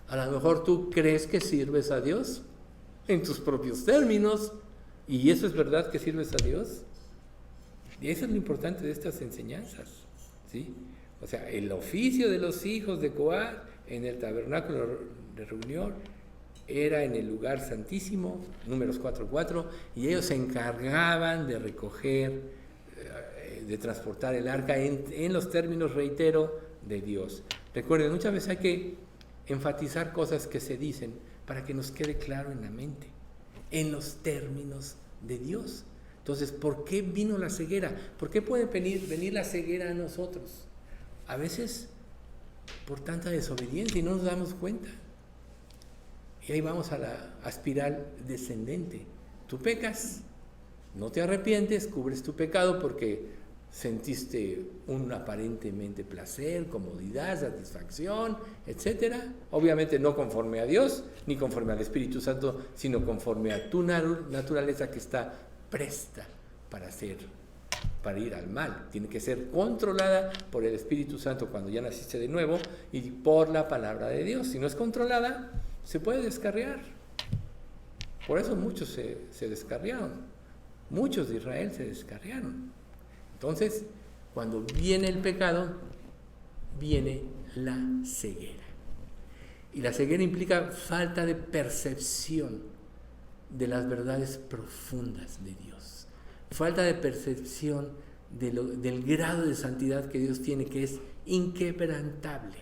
A lo mejor tú crees que sirves a Dios en tus propios términos, y eso es verdad que sirves a Dios. Y eso es lo importante de estas enseñanzas, ¿sí? O sea, el oficio de los hijos de Coat en el tabernáculo de reunión era en el lugar santísimo, Números 4:4, y ellos se encargaban de recoger, de transportar el arca en los términos, reitero, de Dios. Recuerden, muchas veces hay que enfatizar cosas que se dicen para que nos quede claro en la mente, en los términos de Dios. Entonces, ¿por qué vino la ceguera? ¿Por qué puede venir la ceguera a nosotros? A veces por tanta desobediencia y no nos damos cuenta. Y ahí vamos a la espiral descendente. Tú pecas, no te arrepientes, cubres tu pecado porque sentiste un aparentemente placer, comodidad, satisfacción, etc. Obviamente no conforme a Dios, ni conforme al Espíritu Santo, sino conforme a tu naturaleza que está presta para ir al mal. Tiene que ser controlada por el Espíritu Santo cuando ya naciste de nuevo y por la palabra de Dios. Si no es controlada, se puede descarriar. Por eso muchos se descarriaron. Muchos de Israel se descarriaron. Entonces, cuando viene el pecado, viene la ceguera. Y la ceguera implica falta de percepción de las verdades profundas de Dios. Falta de percepción del grado de santidad que Dios tiene, que es inquebrantable.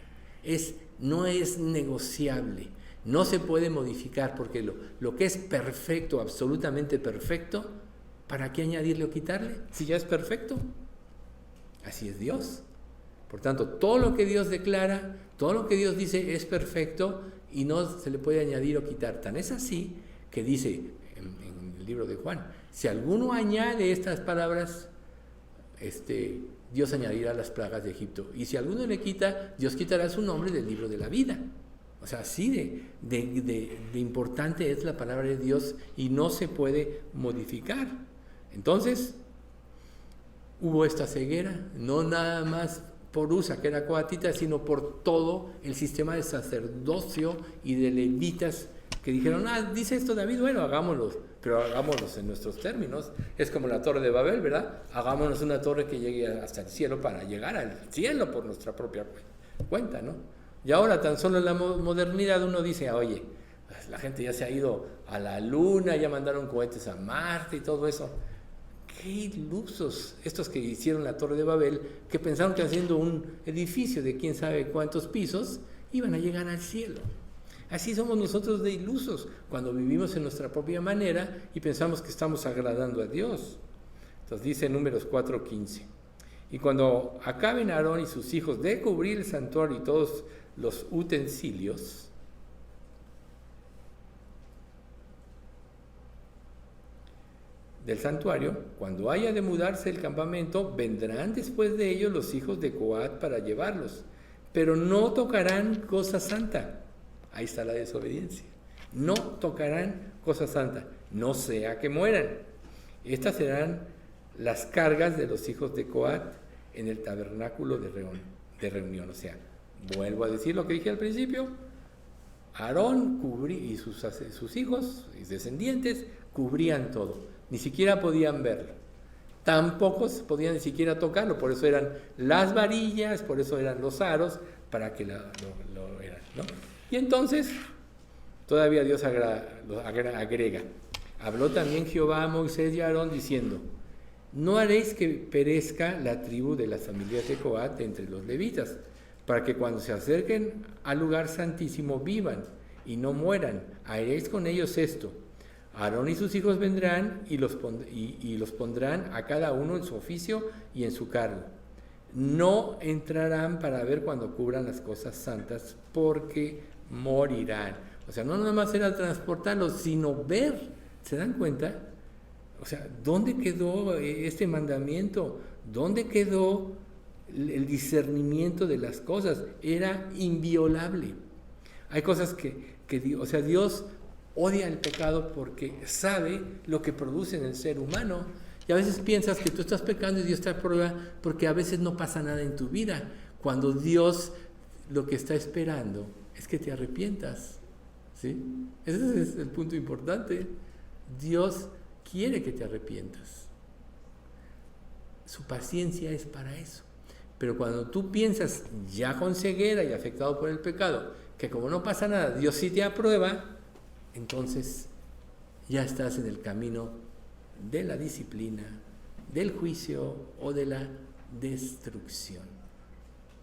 No es negociable. No se puede modificar, porque lo que es perfecto, absolutamente perfecto, ¿para qué añadirle o quitarle? Si ya es perfecto. Así es Dios. Por tanto, todo lo que Dios declara, todo lo que Dios dice es perfecto y no se le puede añadir o quitar. Tan es así que dice en el libro de Juan, si alguno añade estas palabras, Dios añadirá las plagas de Egipto. Y si alguno le quita, Dios quitará su nombre del libro de la vida. O sea, así de importante es la palabra de Dios y no se puede modificar. Entonces, hubo esta ceguera, no nada más por Usa, que era coatita, sino por todo el sistema de sacerdocio y de levitas que dijeron, dice esto David, bueno, hagámoslo, pero hagámoslo en nuestros términos. Es como la torre de Babel, ¿verdad? Hagámonos una torre que llegue hasta el cielo para llegar al cielo por nuestra propia cuenta, ¿no? Y ahora tan solo en la modernidad uno dice, oye, la gente ya se ha ido a la luna, ya mandaron cohetes a Marte y todo eso. Qué ilusos estos que hicieron la Torre de Babel, que pensaron que haciendo un edificio de quién sabe cuántos pisos, iban a llegar al cielo. Así somos nosotros de ilusos cuando vivimos en nuestra propia manera y pensamos que estamos agradando a Dios. Entonces dice Números 4:15, y cuando acaben Aarón y sus hijos de cubrir el santuario y todos los utensilios, del santuario, cuando haya de mudarse el campamento, vendrán después de ellos los hijos de Coat para llevarlos, pero no tocarán cosa santa. Ahí está la desobediencia. No tocarán cosa santa, no sea que mueran. Estas serán las cargas de los hijos de Coat en el tabernáculo de reunión. O sea, vuelvo a decir lo que dije al principio, Aarón y sus hijos y descendientes cubrían todo, ni siquiera podían verlo, tampoco podían ni siquiera tocarlo, por eso eran las varillas, por eso eran los aros, para que lo eran, ¿no? Y entonces, todavía Dios agrega, habló también Jehová a Moisés y a Aarón diciendo, no haréis que perezca la tribu de las familias de Coat entre los levitas, para que cuando se acerquen al lugar santísimo vivan y no mueran. Haréis con ellos esto: Aarón y sus hijos vendrán y los pondrán a cada uno en su oficio y en su cargo. No entrarán para ver cuando cubran las cosas santas, porque morirán. O sea, no nada más era transportarlos, sino ver. ¿Se dan cuenta? O sea, ¿dónde quedó este mandamiento? ¿Dónde quedó el discernimiento de las cosas? Era inviolable. Hay cosas que Dios odia el pecado porque sabe lo que produce en el ser humano. Y a veces piensas que tú estás pecando y Dios te aprueba porque a veces no pasa nada en tu vida, cuando Dios lo que está esperando es que te arrepientas, ¿sí? Ese es el punto importante. Dios quiere que te arrepientas. Su paciencia es para eso. Pero cuando tú piensas, ya con ceguera y afectado por el pecado, que como no pasa nada, Dios sí te aprueba, entonces ya estás en el camino de la disciplina, del juicio o de la destrucción.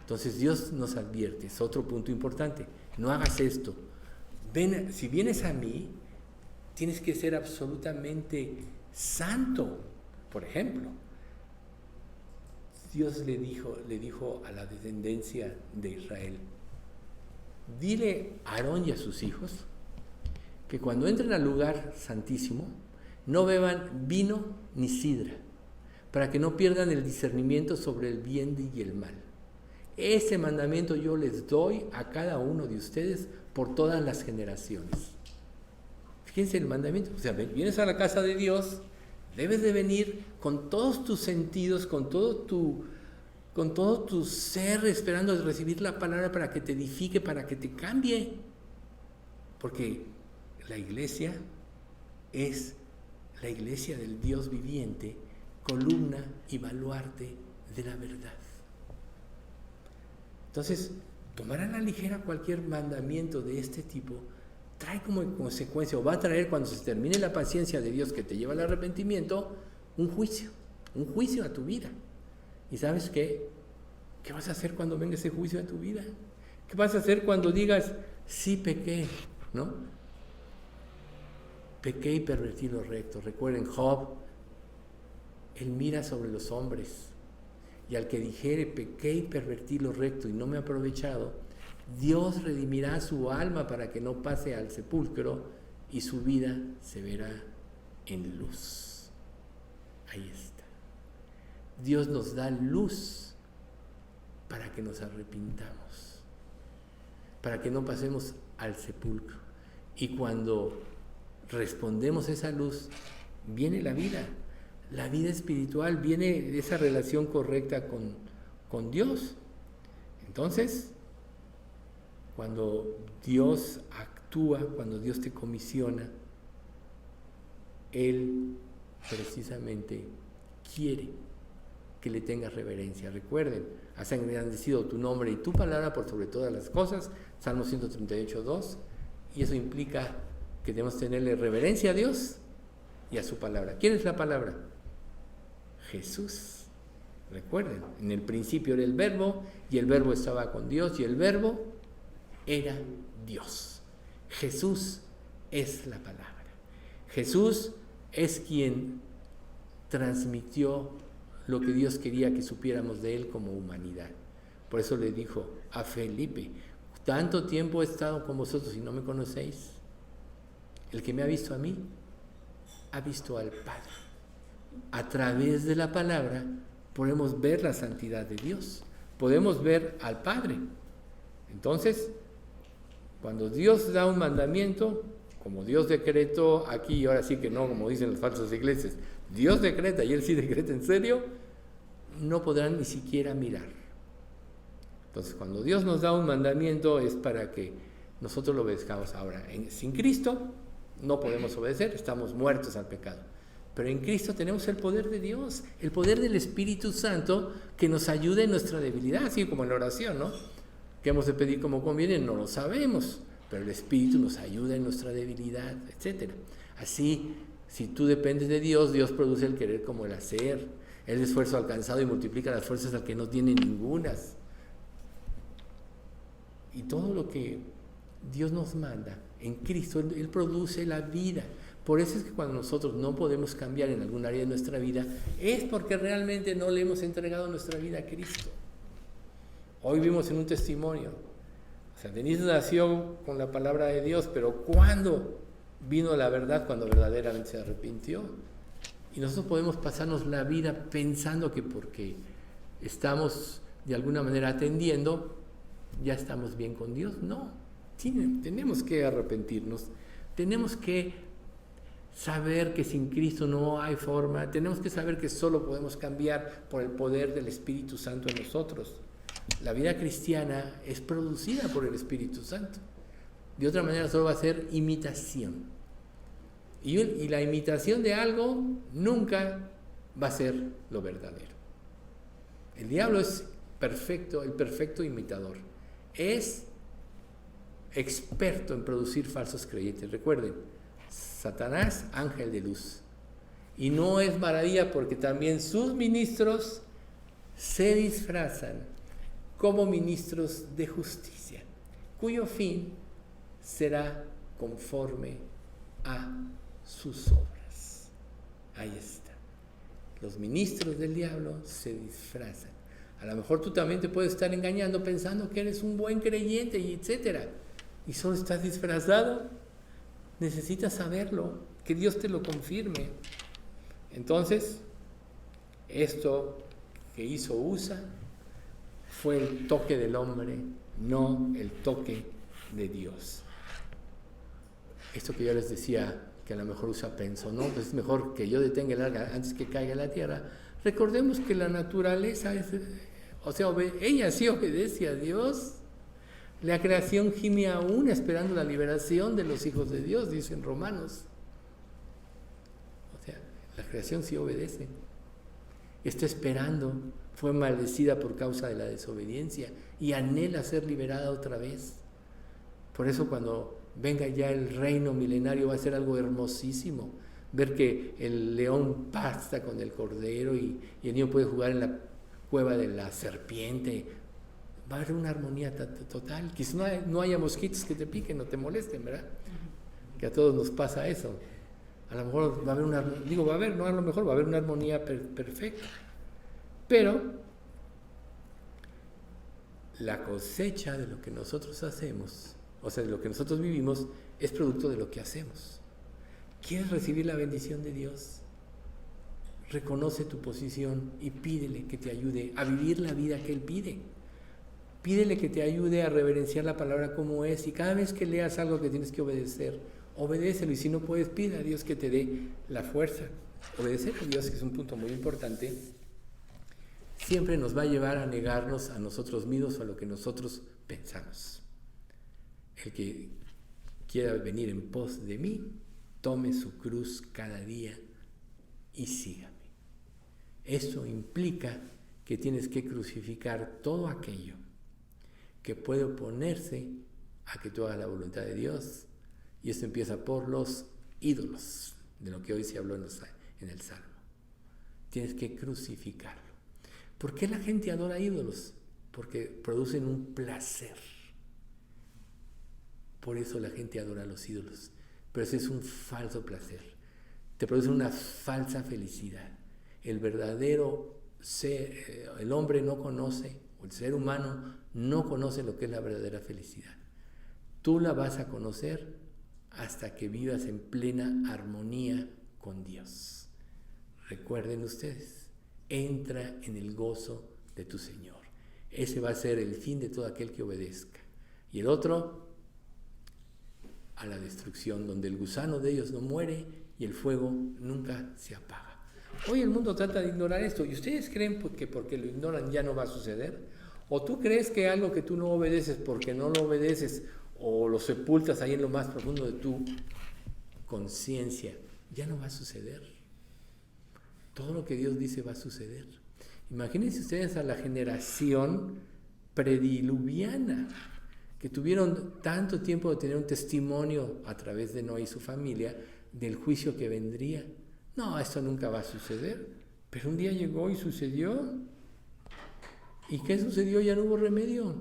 Entonces Dios nos advierte, es otro punto importante, no hagas esto. Si vienes a mí, tienes que ser absolutamente santo. Por ejemplo, Dios le dijo a la descendencia de Israel, dile a Aarón y a sus hijos que cuando entren al lugar santísimo no beban vino ni sidra, para que no pierdan el discernimiento sobre el bien y el mal. Ese mandamiento yo les doy a cada uno de ustedes por todas las generaciones. Fíjense el mandamiento. O sea, vienes a la casa de Dios, debes de venir con todos tus sentidos, con todo tu ser, esperando recibir la palabra para que te edifique, para que te cambie. Porque la iglesia es la iglesia del Dios viviente, columna y baluarte de la verdad. Entonces, tomar a la ligera cualquier mandamiento de este tipo trae como consecuencia, o va a traer cuando se termine la paciencia de Dios que te lleva al arrepentimiento, un juicio a tu vida. ¿Y sabes qué? ¿Qué vas a hacer cuando venga ese juicio a tu vida? ¿Qué vas a hacer cuando digas, sí pequé, ¿no? Pequé y pervertí lo recto. Recuerden, Job, él mira sobre los hombres, y al que dijere, pequé y pervertí lo recto y no me he aprovechado, Dios redimirá su alma para que no pase al sepulcro y su vida se verá en luz. Ahí está. Dios nos da luz para que nos arrepintamos, para que no pasemos al sepulcro. Y cuando respondemos a esa luz, viene la vida espiritual, viene esa relación correcta con Dios. Entonces, cuando Dios actúa, cuando Dios te comisiona, Él precisamente quiere que le tengas reverencia. Recuerden, has engrandecido tu nombre y tu palabra por sobre todas las cosas, Salmo 138:2, y eso implica que debemos tenerle reverencia a Dios y a su palabra. ¿Quién es la palabra? Jesús. Recuerden, en el principio era el Verbo, y el Verbo estaba con Dios, y el Verbo era Dios. Jesús es la palabra. Jesús es quien transmitió lo que Dios quería que supiéramos de Él como humanidad. Por eso le dijo a Felipe, tanto tiempo he estado con vosotros y no me conocéis. El que me ha visto a mí, ha visto al Padre. a través de la palabra podemos ver la santidad de Dios, podemos ver al Padre. Entonces, cuando Dios da un mandamiento, como Dios decretó aquí, ahora sí que no, como dicen las falsas iglesias, Dios decreta y Él sí decreta en serio, no podrán ni siquiera mirar. Entonces, cuando Dios nos da un mandamiento es para que nosotros lo obedezcamos. Ahora, sin Cristo no podemos obedecer, estamos muertos al pecado. Pero en Cristo tenemos el poder de Dios, el poder del Espíritu Santo que nos ayuda en nuestra debilidad, así como en la oración, ¿no? ¿Qué hemos de pedir como conviene? No lo sabemos, pero el Espíritu nos ayuda en nuestra debilidad, etc. Así, si tú dependes de Dios, Dios produce el querer como el hacer. El esfuerzo alcanzado y multiplica las fuerzas al que no tiene ningunas. Y todo lo que Dios nos manda en Cristo, Él produce la vida. Por eso es que cuando nosotros no podemos cambiar en algún área de nuestra vida, es porque realmente no le hemos entregado nuestra vida a Cristo. Hoy vimos en un testimonio, o sea, Denise nació con la palabra de Dios, pero ¿cuándo vino la verdad? Cuando verdaderamente se arrepintió. Y nosotros podemos pasarnos la vida pensando que porque estamos de alguna manera atendiendo, ya estamos bien con Dios. No, tenemos que arrepentirnos, tenemos que saber que sin Cristo no hay forma, tenemos que saber que solo podemos cambiar por el poder del Espíritu Santo en nosotros. La vida cristiana es producida por el Espíritu Santo. De otra manera solo va a ser imitación. Y la imitación de algo nunca va a ser lo verdadero. El diablo es perfecto, el perfecto imitador. Es experto en producir falsos creyentes. Recuerden, Satanás, ángel de luz. Y no es maravilla porque también sus ministros se disfrazan como ministros de justicia, cuyo fin será conforme a sus obras. Ahí está. Los ministros del diablo se disfrazan. A lo mejor tú también te puedes estar engañando pensando que eres un buen creyente y etcétera. Y solo estás disfrazado. Necesitas saberlo, que Dios te lo confirme. Entonces, esto que hizo Usa fue el toque del hombre, no el toque de Dios. Esto que yo les decía, que a lo mejor Usa pensó, no, pues es mejor que yo detenga el arca antes que caiga a la tierra. Recordemos que la naturaleza es, o sea, ella sí obedece a Dios. La creación gime aún esperando la liberación de los hijos de Dios, dicen Romanos. O sea, la creación sí obedece. Está esperando, fue maldecida por causa de la desobediencia y anhela ser liberada otra vez. Por eso cuando venga ya el reino milenario va a ser algo hermosísimo. Ver que el león pasta con el cordero y el niño puede jugar en la cueva de la serpiente. Va a haber una armonía total. Quizás no haya mosquitos que te piquen o te molesten, ¿verdad? Que a todos nos pasa eso. A lo mejor va a haber va a haber una armonía perfecta. Pero la cosecha de lo que nosotros hacemos, o sea, de lo que nosotros vivimos, es producto de lo que hacemos. ¿Quieres recibir la bendición de Dios? Reconoce tu posición y pídele que te ayude a vivir la vida que Él pide. Pídele que te ayude a reverenciar la palabra como es, y cada vez que leas algo que tienes que obedecer, obedécelo, y si no puedes, pide a Dios que te dé la fuerza. Obedecer a Dios, que es un punto muy importante, siempre nos va a llevar a negarnos a nosotros mismos o a lo que nosotros pensamos. El que quiera venir en pos de mí, tome su cruz cada día y sígame. Eso implica que tienes que crucificar todo aquello que puede oponerse a que tú hagas la voluntad de Dios, y esto empieza por los ídolos, de lo que hoy se habló en el Salmo. Tienes que crucificarlo. ¿Por qué la gente adora ídolos? Porque producen un placer. Por eso la gente adora a los ídolos. Pero ese es un falso placer. Te produce una falsa felicidad. El verdadero ser, el hombre no conoce, o el ser humano no conoce lo que es la verdadera felicidad. Tú la vas a conocer hasta que vivas en plena armonía con Dios. recuerden ustedes, entra en el gozo de tu Señor. Ese va a ser el fin de todo aquel que obedezca. Y el otro, a la destrucción, donde el gusano de ellos no muere y el fuego nunca se apaga. Hoy el mundo trata de ignorar esto. ¿Y ustedes creen que porque lo ignoran ya no va a suceder? ¿O tú crees que algo que tú no obedeces porque no lo obedeces o lo sepultas ahí en lo más profundo de tu conciencia, ya no va a suceder? Todo lo que Dios dice va a suceder. Imagínense ustedes a la generación prediluviana, que tuvieron tanto tiempo de tener un testimonio a través de Noé y su familia del juicio que vendría. No, esto nunca va a suceder. Pero un día llegó y sucedió. ¿Y qué sucedió? Ya no hubo remedio.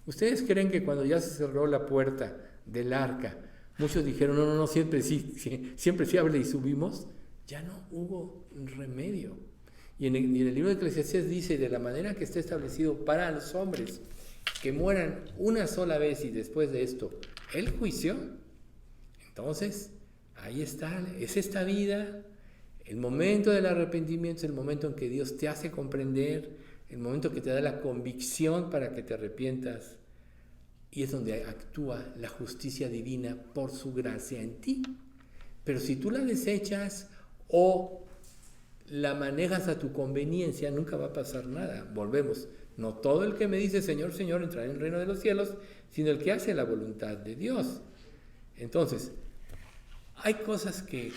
¿Ustedes creen que cuando ya se cerró la puerta del arca, muchos dijeron, no, siempre sí abre y subimos? Ya no hubo remedio. Y en el libro de Eclesiastés dice, de la manera que está establecido para los hombres, que mueran una sola vez y después de esto el juicio, entonces ahí está, es esta vida, el momento del arrepentimiento es el momento en que Dios te hace comprender, el momento que te da la convicción para que te arrepientas, y es donde actúa la justicia divina por su gracia en ti. Pero si tú la desechas o la manejas a tu conveniencia, nunca va a pasar nada. Volvemos, no todo el que me dice Señor, Señor entrará en el reino de los cielos, sino el que hace la voluntad de Dios. Entonces, hay cosas que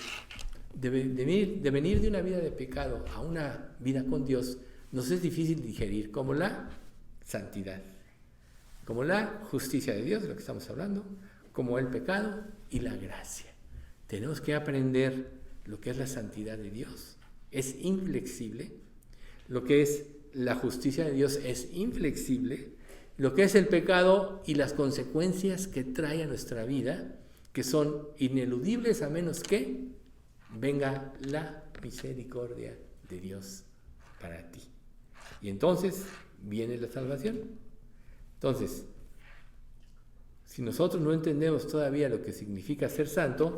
de venir de una vida de pecado a una vida con Dios nos es difícil digerir, como la santidad, como la justicia de Dios, de lo que estamos hablando, como el pecado y la gracia. Tenemos que aprender lo que es la santidad de Dios. Es inflexible. Lo que es la justicia de Dios es inflexible. Lo que es el pecado y las consecuencias que trae a nuestra vida, que son ineludibles a menos que venga la misericordia de Dios para ti. Y entonces viene la salvación. Entonces, si nosotros no entendemos todavía lo que significa ser santo,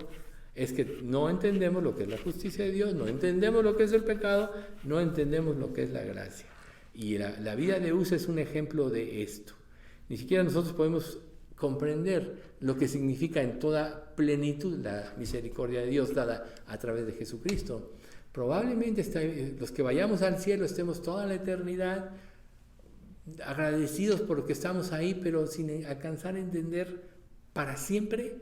es que no entendemos lo que es la justicia de Dios, no entendemos lo que es el pecado, no entendemos lo que es la gracia. Y la vida de Uza es un ejemplo de esto. Ni siquiera nosotros podemos comprender lo que significa en toda plenitud la misericordia de Dios dada a través de Jesucristo. Probablemente los que vayamos al cielo estemos toda la eternidad agradecidos por lo que estamos ahí, pero sin alcanzar a entender para siempre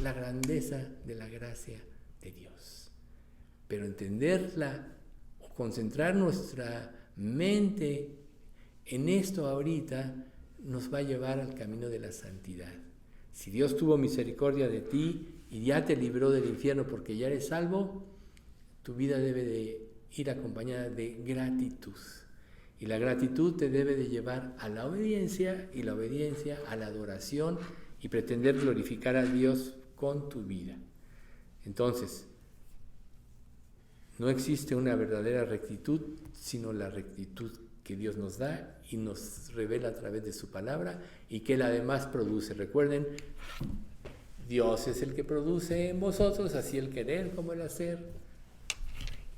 la grandeza de la gracia de Dios. Pero entenderla o concentrar nuestra mente en esto ahorita nos va a llevar al camino de la santidad. Si Dios tuvo misericordia de ti y ya te libró del infierno porque ya eres salvo, tu vida debe de ir acompañada de gratitud. Y la gratitud te debe de llevar a la obediencia y la obediencia a la adoración y pretender glorificar a Dios con tu vida. Entonces, no existe una verdadera rectitud, sino la rectitud que Dios nos da y nos revela a través de su palabra y que Él además produce. Recuerden, Dios es el que produce en vosotros, así el querer como el hacer,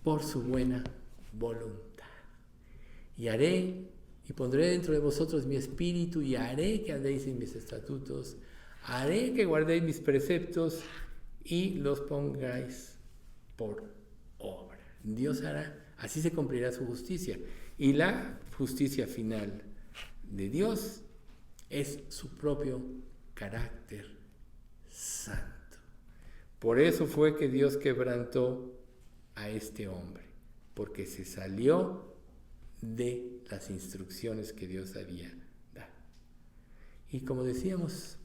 por su buena voluntad. Y haré y pondré dentro de vosotros mi espíritu y haré que andéis en mis estatutos, haré que guardéis mis preceptos y los pongáis por obra. Dios hará, así se cumplirá su justicia. Y la justicia final de Dios es su propio carácter santo. Por eso fue que Dios quebrantó a este hombre, porque se salió de las instrucciones que Dios había dado. Y como decíamos,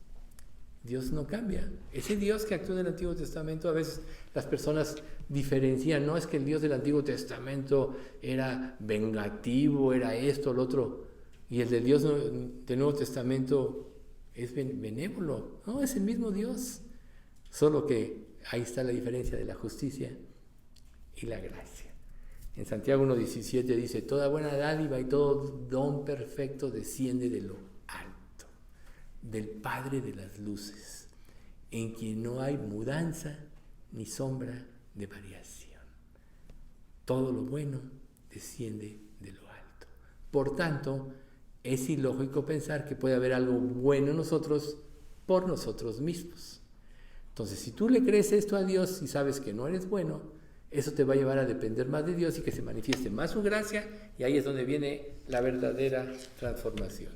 Dios no cambia. Ese Dios que actuó en el Antiguo Testamento, a veces las personas diferencian, no es que el Dios del Antiguo Testamento era vengativo, era esto, lo otro, y el del Dios del Nuevo Testamento es benévolo. No, es el mismo Dios, solo que ahí está la diferencia de la justicia y la gracia. En Santiago 1:17 dice, toda buena dádiva y todo don perfecto desciende de lo alto, del Padre de las luces, en quien no hay mudanza ni sombra de variación. todo lo bueno desciende de lo alto. Por tanto, es ilógico pensar que puede haber algo bueno en nosotros por nosotros mismos. Entonces, si tú le crees esto a Dios y sabes que no eres bueno, eso te va a llevar a depender más de Dios y que se manifieste más su gracia, y ahí es donde viene la verdadera transformación.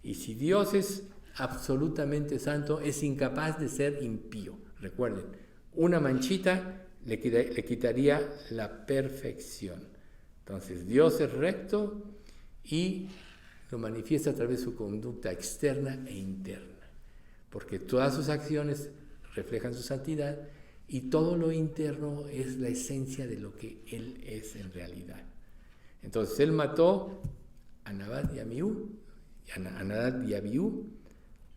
Y si Dios es absolutamente santo, es incapaz de ser impío. Recuerden, una manchita le quitaría la perfección. Entonces, Dios es recto y lo manifiesta a través de su conducta externa e interna, porque todas sus acciones reflejan su santidad y todo lo interno es la esencia de lo que Él es en realidad. Entonces, Él mató a Nadab y Abiú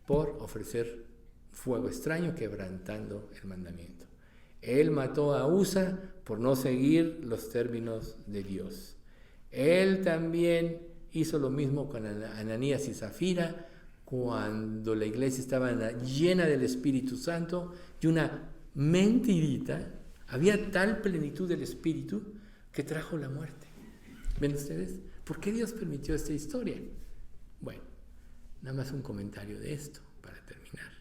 por ofrecer fuego extraño, quebrantando el mandamiento. Él mató a Usa por no seguir los términos de Dios. Él también hizo lo mismo con Ananías y Zafira cuando la iglesia estaba llena del Espíritu Santo y una mentirita, había tal plenitud del Espíritu que trajo la muerte. ¿Ven ustedes? ¿Por qué Dios permitió esta historia? Bueno, nada más un comentario de esto para terminar.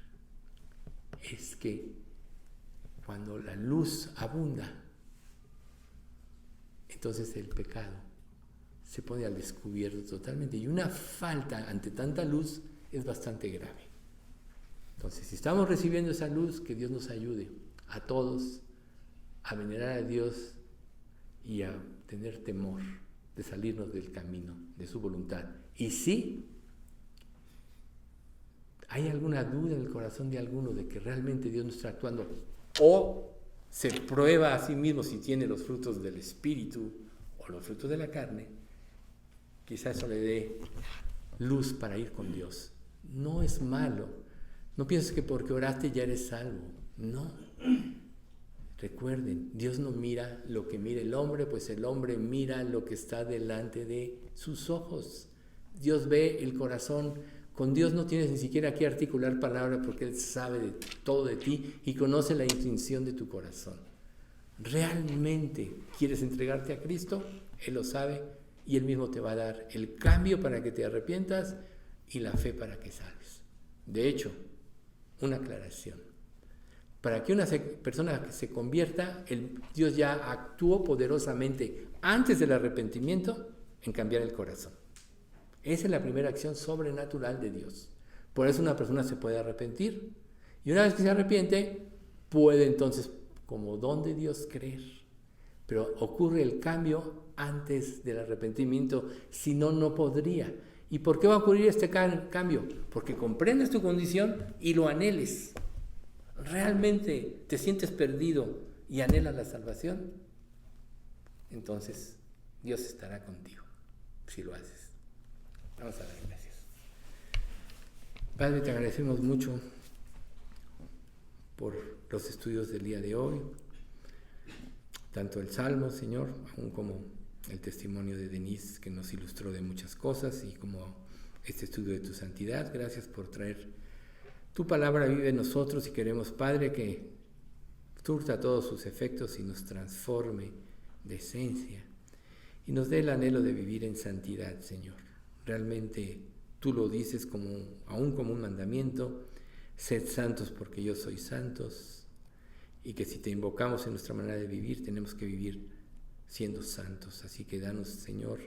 Es que cuando la luz abunda, entonces el pecado se pone al descubierto totalmente, y una falta ante tanta luz es bastante grave. Entonces, si estamos recibiendo esa luz, que Dios nos ayude a todos a venerar a Dios y a tener temor de salirnos del camino de su voluntad. Y si hay alguna duda en el corazón de alguno de que realmente Dios no está actuando, o se prueba a sí mismo si tiene los frutos del Espíritu o los frutos de la carne, quizás eso le dé luz para ir con Dios. No es malo. No pienses que porque oraste ya eres salvo. No. Recuerden, Dios no mira lo que mira el hombre, pues el hombre mira lo que está delante de sus ojos. Dios ve el corazón. Con Dios no tienes ni siquiera que articular palabras, porque Él sabe de todo de ti y conoce la intención de tu corazón. ¿Realmente quieres entregarte a Cristo? Él lo sabe y Él mismo te va a dar el cambio para que te arrepientas y la fe para que salves. De hecho, una aclaración. Para que una persona se convierta, Dios ya actuó poderosamente antes del arrepentimiento en cambiar el corazón. Esa es la primera acción sobrenatural de Dios. Por eso una persona se puede arrepentir. Y una vez que se arrepiente, puede entonces, como don de Dios, creer. Pero ocurre el cambio antes del arrepentimiento, si no, no podría. ¿Y por qué va a ocurrir este cambio? Porque comprendes tu condición y lo anheles. ¿Realmente te sientes perdido y anhelas la salvación? Entonces, Dios estará contigo, si lo haces. Vamos a dar gracias. Padre, te agradecemos mucho por los estudios del día de hoy, tanto el Salmo, Señor, aún como el testimonio de Denise, que nos ilustró de muchas cosas, y como este estudio de tu santidad. Gracias por traer tu palabra vive en nosotros, y queremos, Padre, que surta todos sus efectos y nos transforme de esencia y nos dé el anhelo de vivir en santidad, Señor. Realmente tú lo dices aún como un mandamiento: sed santos porque yo soy santos, y que si te invocamos en nuestra manera de vivir, tenemos que vivir siendo santos. Así que danos, Señor,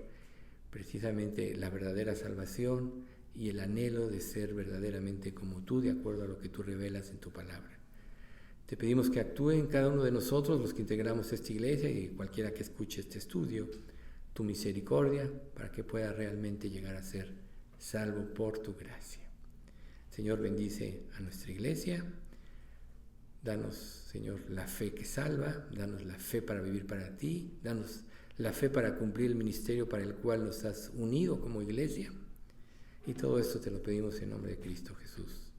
precisamente la verdadera salvación y el anhelo de ser verdaderamente como tú, de acuerdo a lo que tú revelas en tu palabra. Te pedimos que actúe en cada uno de nosotros, los que integramos esta iglesia, y cualquiera que escuche este estudio, tu misericordia, para que pueda realmente llegar a ser salvo por tu gracia. Señor, bendice a nuestra iglesia. Danos, Señor, la fe que salva. Danos la fe para vivir para ti. Danos la fe para cumplir el ministerio para el cual nos has unido como iglesia. Y todo esto te lo pedimos en nombre de Cristo Jesús.